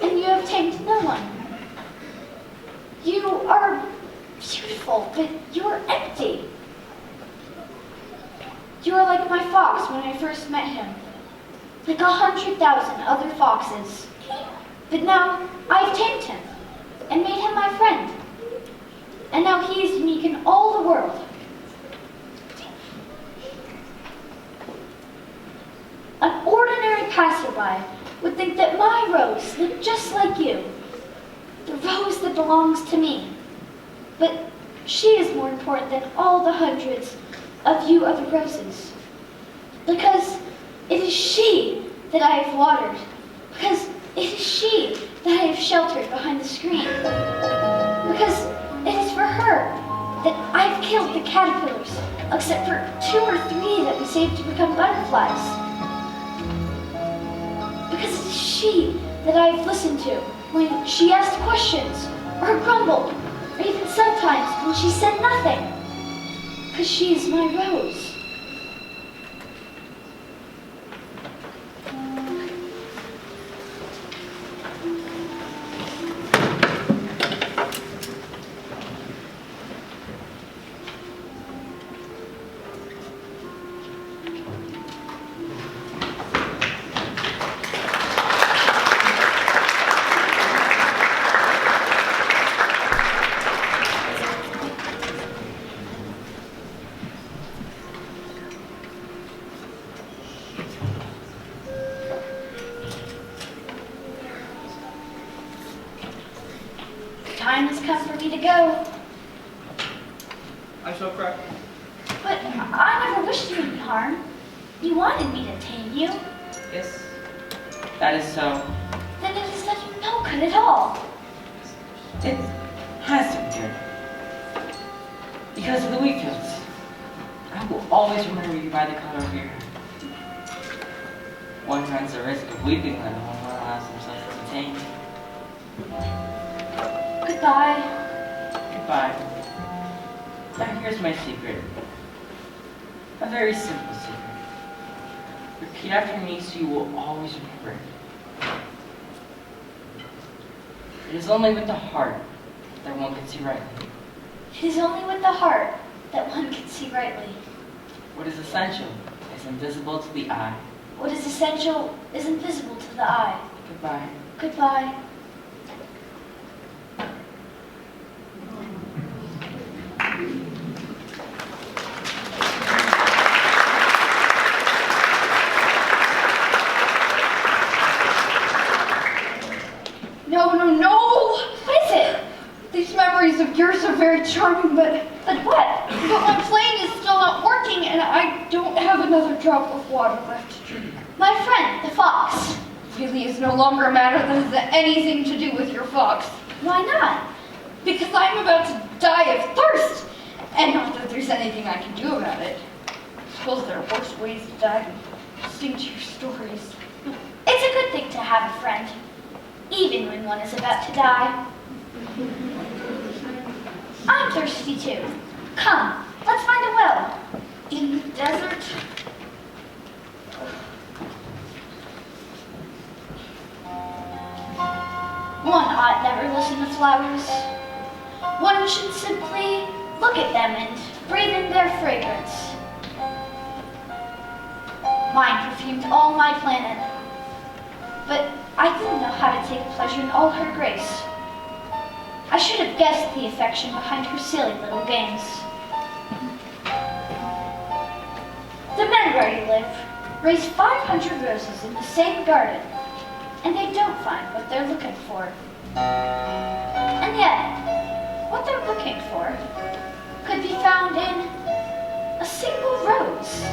Speaker 2: and you have tamed no one. You are beautiful, but you are empty. You are like my fox when I first met him, like 100,000 other foxes. But now I have tamed him and made him my friend. And now he is unique in all the world. An ordinary passerby would think that my rose looked just like you, the rose that belongs to me. But she is more important than all the hundreds of you other roses, because it is she that I have watered, because it is she that I have sheltered behind the screen, because it is for her that I've killed the caterpillars, except for 2 or 3 that we saved to become butterflies. Because it is she that I've listened to when she asked questions, or grumbled, or even sometimes when she said nothing. Because she is my rose. Time has come for me to go.
Speaker 7: I'm so correct.
Speaker 2: But I never wished you any harm. You wanted me to tame you.
Speaker 7: Yes, that is so.
Speaker 2: Then it has done you no good at all.
Speaker 7: It has to be good. Because of the wheat fields. I will always remember you by the color of your hair. One runs the risk of weeping when one allows themselves to be tamed.
Speaker 2: Goodbye.
Speaker 7: Goodbye. Now here's my secret. A very simple secret. Repeat after me so you will always remember it. It is only with the heart that one can see rightly.
Speaker 2: It is only with the heart that one can see rightly.
Speaker 7: What is essential is invisible to the eye.
Speaker 2: What is essential is invisible to the eye.
Speaker 7: Goodbye.
Speaker 2: Goodbye.
Speaker 1: No, no, no!
Speaker 2: What is it?
Speaker 1: These memories of yours are very charming, but
Speaker 2: what?
Speaker 1: my plane is still not working, and I don't have another drop of water left to drink.
Speaker 2: My friend, the fox.
Speaker 1: Really is no longer a matter that has anything to do with your fox.
Speaker 2: Why not?
Speaker 1: Because I'm about to die of thirst, and not that there's anything I can do about it. I suppose there are worse ways to die than listening to your stories.
Speaker 2: It's a good thing to have a friend, even when one is about to die. I'm thirsty too. Come, let's find a well.
Speaker 1: In the desert?
Speaker 2: One ought never listen to flowers. One should simply look at them and breathe in their fragrance. Mine perfumed all my planet, but I didn't know how to take pleasure in all her grace. I should have guessed the affection behind her silly little games. The men where you live raise 500 roses in the same garden, and they don't find what they're looking for. And yet, what they're looking for could be found in a single rose,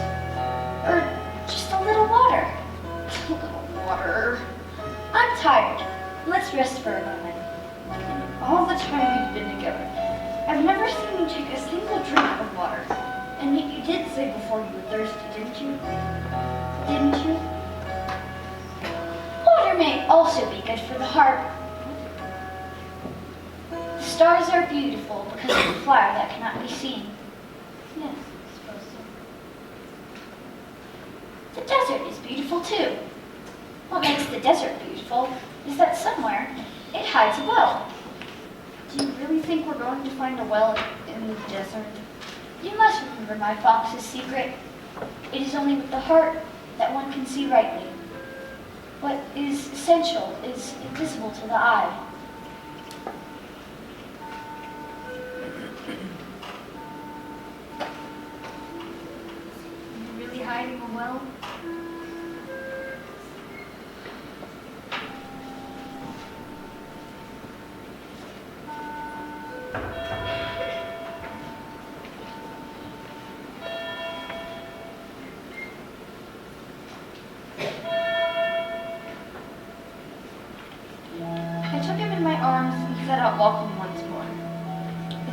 Speaker 2: or just a little water.
Speaker 1: A little water.
Speaker 2: I'm tired. Let's rest for a moment.
Speaker 1: All the time we've been together, I've never seen you take a single drink of water. And yet you did say before you were thirsty, didn't you? Didn't you?
Speaker 2: Water may also be good for the heart. The stars are beautiful because of the fire that cannot be seen.
Speaker 1: Yes, I suppose so.
Speaker 2: The desert is beautiful too. What makes the desert beautiful is that somewhere it hides a well.
Speaker 1: Do you really think we're going to find a well in the desert?
Speaker 2: You must remember my fox's secret. It is only with the heart that one can see rightly. What is essential is invisible to the eye.
Speaker 1: Are you really hiding a well? I took him in my arms and set out walking once more.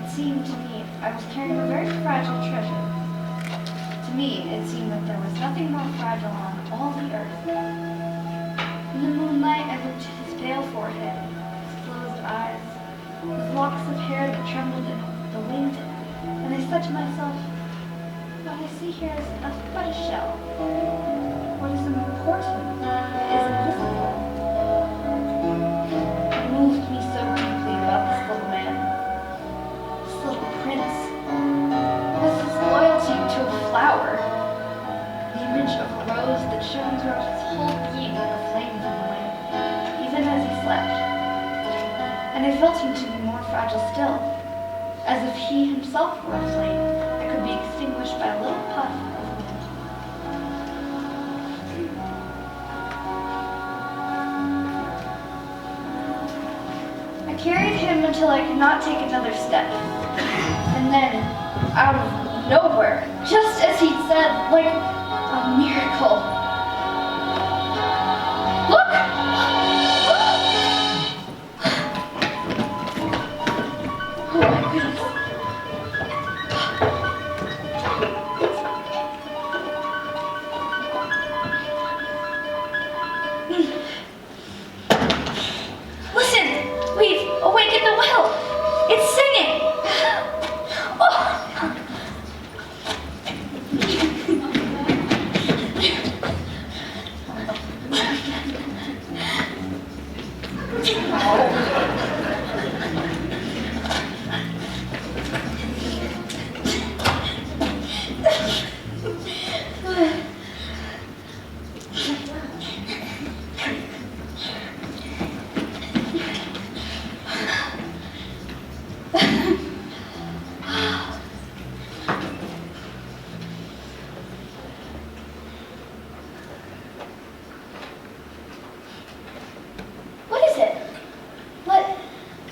Speaker 1: It seemed to me I was carrying a very fragile treasure. To me, it seemed that there was nothing more fragile on all the earth. In the moonlight, I looked at his pale forehead, his closed eyes, his locks of hair that trembled in the wind, and I said to myself, what I see here is but a shell. What is important is invisible. It moved me so deeply about this little man, this little prince. Was his loyalty to a flower, the image of a rose that shone throughout his whole being like a flame in the wind, even as he slept. And I felt him to be more fragile still, as if he himself were a flame that could be extinguished by a little puff of wind. I carried him until I could not take another step. And then, out of nowhere, just as he'd said, like a miracle. Look! Oh my goodness. Listen! We've awakened the well! It's singing! Oh.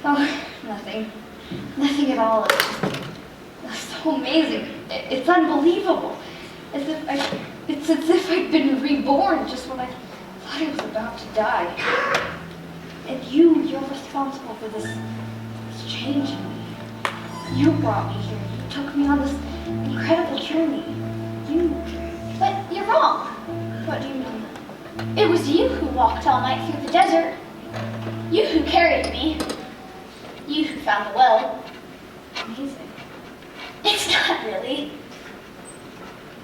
Speaker 1: Oh, nothing. Nothing at all. It's so amazing. It's unbelievable. It's as if I'd been reborn just when I thought I was about to die. And you're responsible for this change in me. You brought me here. You took me on this incredible journey.
Speaker 2: But you're wrong.
Speaker 1: What do you mean?
Speaker 2: It was you who walked all night through the desert. You who carried me. You who found the well.
Speaker 1: Amazing.
Speaker 2: It's not really.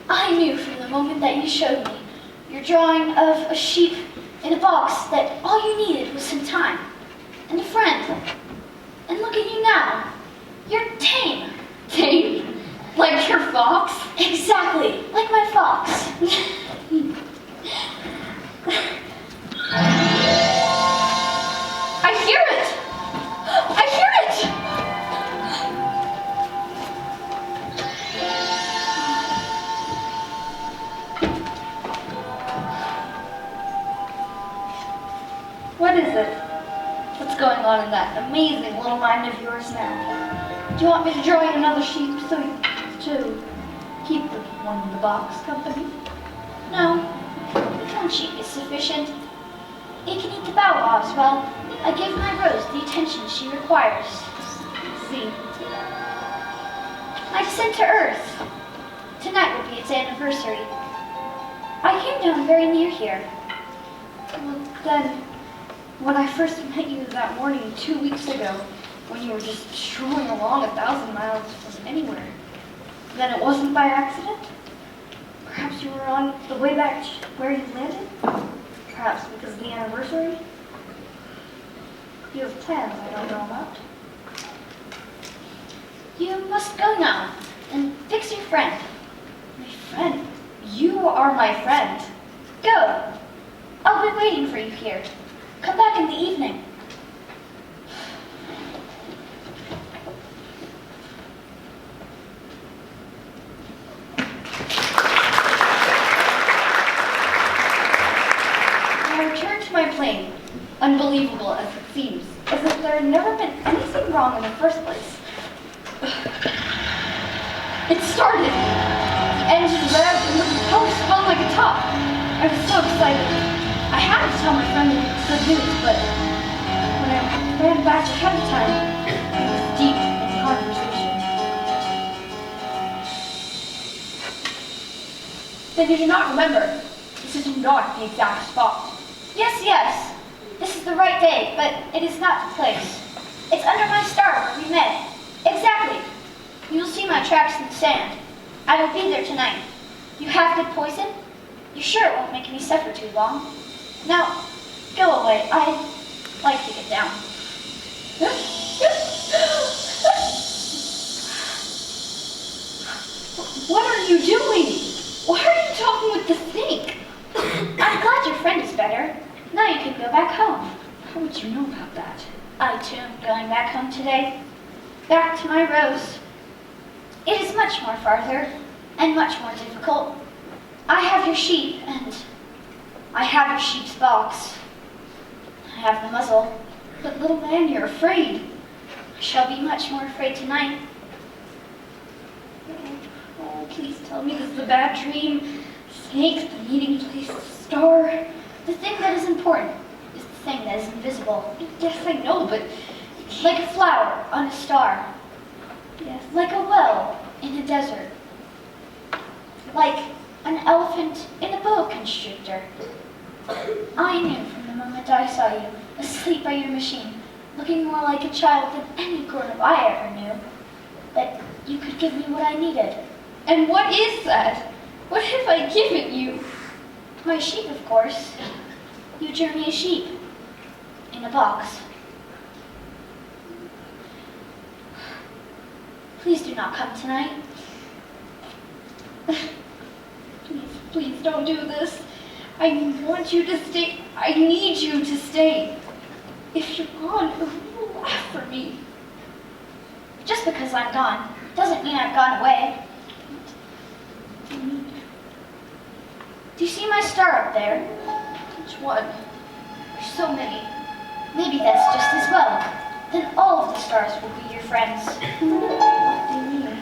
Speaker 2: I knew from the moment that you showed me your drawing of a sheep in a box that all you needed was some time and a friend. And look at you now. You're tame.
Speaker 1: Tame? Like your fox?
Speaker 2: Exactly, like my fox.
Speaker 1: I hear it! I hear it! What is it? What's going on in that amazing little mind of yours now? Do you want me to draw you another sheep to keep the one in the box company?
Speaker 2: No, one sheep is sufficient. It can eat the baobabs while I give my rose the attention she requires.
Speaker 1: See.
Speaker 2: My descent to Earth. Tonight will be its anniversary. I came down very near here.
Speaker 1: Well, then, when I first met you that morning 2 weeks ago, when you were just strolling along 1,000 miles from anywhere, then it wasn't by accident? Perhaps you were on the way back to where you landed? Perhaps because of the anniversary? You have plans I don't know about.
Speaker 2: You must go now and fix your friend.
Speaker 1: My friend? You are my friend.
Speaker 2: Go. I'll be waiting for you here. Come back in the evening.
Speaker 1: I returned to my plane, unbelievable as it seems, as if there had never been anything wrong in the first place. It started. The engine revved and the propeller spun like a top. I was so excited. I had to tell my friend the good news, but when I ran back ahead of time, I was deep in conversation. Then you do not remember. This is not the exact spot.
Speaker 2: Yes. This is the right day, but it is not the place. It's under my star where we met. Exactly. You will see my tracks in the sand. I will be there tonight. You have good poison? You sure it won't make me suffer too long? Now, go away. I'd like to get down.
Speaker 1: What are you doing? Why are you talking with the snake?
Speaker 2: I'm glad your friend is better. Now you can go back home.
Speaker 1: How would you know about that?
Speaker 2: I too am going back home today. Back to my rose. It is much more farther and much more difficult. I have your sheep and I have your sheep's box. I have the muzzle.
Speaker 1: But little man, you're afraid.
Speaker 2: I shall be much more afraid tonight.
Speaker 1: Oh, please tell me this is a bad dream. Snakes, the meeting place, the star.
Speaker 2: The thing that is important is the thing that is invisible.
Speaker 1: Yes, I know, but
Speaker 2: Like a flower on a star.
Speaker 1: yes.
Speaker 2: Like a well in a desert. Like an elephant in a boa constrictor. I knew from the moment I saw you, asleep by your machine, looking more like a child than any grown-up I ever knew, that you could give me what I needed.
Speaker 1: And what is that? What have I given you?
Speaker 2: My sheep, of course. You drew me a sheep. In a box. Please do not come tonight.
Speaker 1: Please don't do this. I want you to stay. I need you to stay. If you're gone, who will laugh for me?
Speaker 2: Just because I'm gone doesn't mean I've gone away. Do you see my star up there?
Speaker 1: Which one? There's so many.
Speaker 2: Maybe that's just as well. Then all stars will be your friends.
Speaker 4: What do you mean?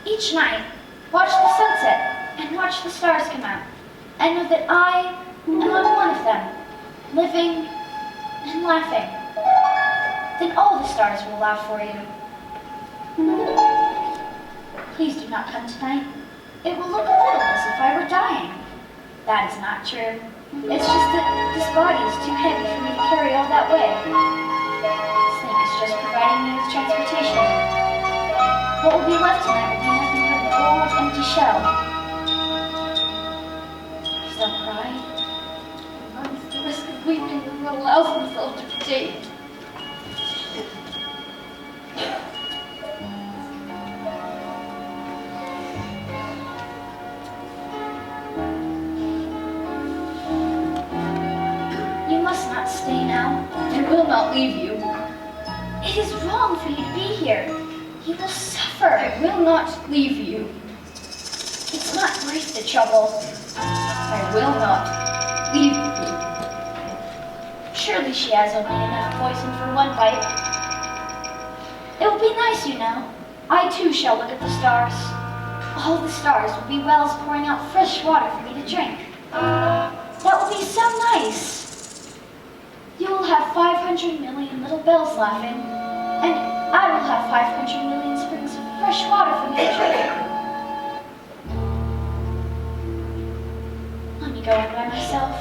Speaker 2: Each night, watch the sunset and watch the stars come out. And know that I am on one of them, living and laughing. Then all the stars will laugh for you. Please do not come tonight. It will look a little as if I were dying. That is not true. It's just that this body is too heavy for me to carry all that way. Snake is just providing me with transportation. What will be left tonight will be nothing but an old, empty shell. Please don't cry.
Speaker 1: Runs the risk of weeping and allows himself to be tamed.
Speaker 2: You must not stay now.
Speaker 1: I will not leave you.
Speaker 2: It is wrong for you to be here. You will suffer.
Speaker 1: I will not leave you.
Speaker 2: It's not worth the trouble.
Speaker 1: I will not leave you.
Speaker 2: Surely she has only enough poison for one bite. It will be nice, you know. I too shall look at the stars. All the stars will be wells pouring out fresh water for me to drink. That will be so nice. You will have 500 million little bells laughing, and I will have 500 million springs of fresh water for me to drink. Let me go on by myself.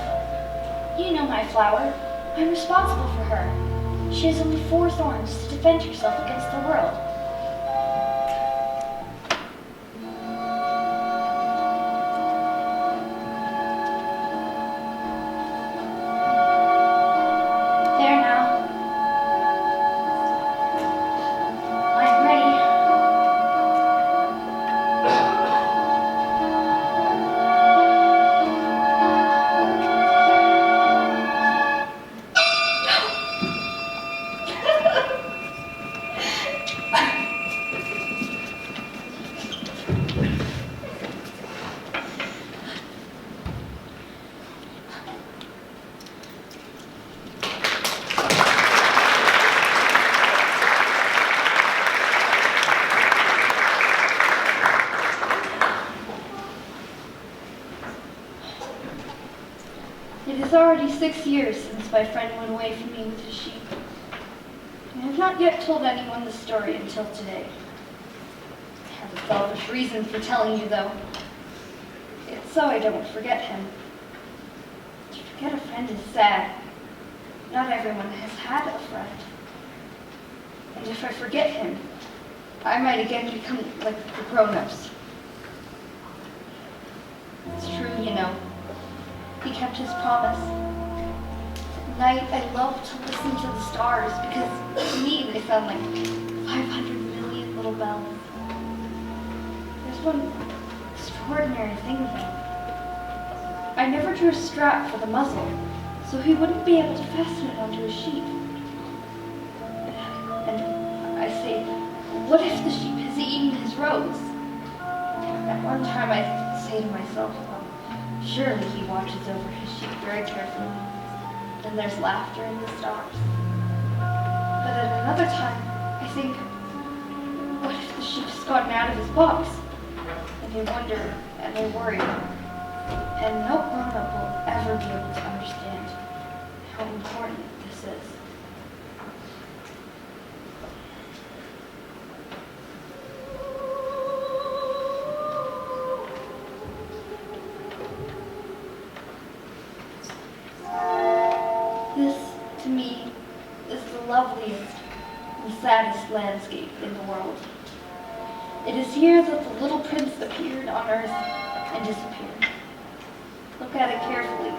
Speaker 2: You know my flower. I'm responsible for her. She has only 4 thorns to defend herself against the world. There now. I'm ready.
Speaker 1: It is already 6 years since my friend went away from me with his sheep. I have not yet told anyone the story until today. I have a selfish reason for telling you, though. It's so I don't forget him. To forget a friend is sad. Not everyone has had a friend. And if I forget him, I might again become like the grown-ups. It's true, you know. He kept his promise. At night, I love to listen to the stars because to me they sound like 500 million little bells. There's one extraordinary thing though. I never drew a strap for the muzzle, so he wouldn't be able to fasten it onto his sheep. And I say, what if the sheep has eaten his rose? At one time I say to myself, surely he watches over his sheep very carefully. Then there's laughter in the stars. But at another time, I think, what if the sheep's gotten out of his box? And I wonder, and I worry. And no grown-up will ever be able to understand how important this is. This, to me, is the loveliest and saddest landscape in the world. It is here that the little prince appeared on earth and disappeared. Look at it carefully,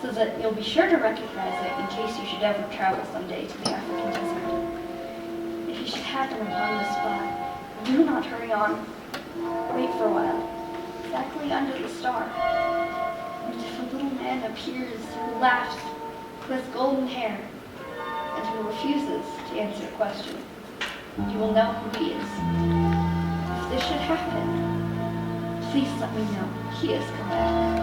Speaker 1: so that you'll be sure to recognize it in case you should ever travel someday to the African desert. If you should happen upon this spot, do not hurry on. Wait for a while, exactly under the star. And if a little man appears who laughs, who has golden hair, and who refuses to answer a question, you will know who he is. If this should happen, please let me know he has come back.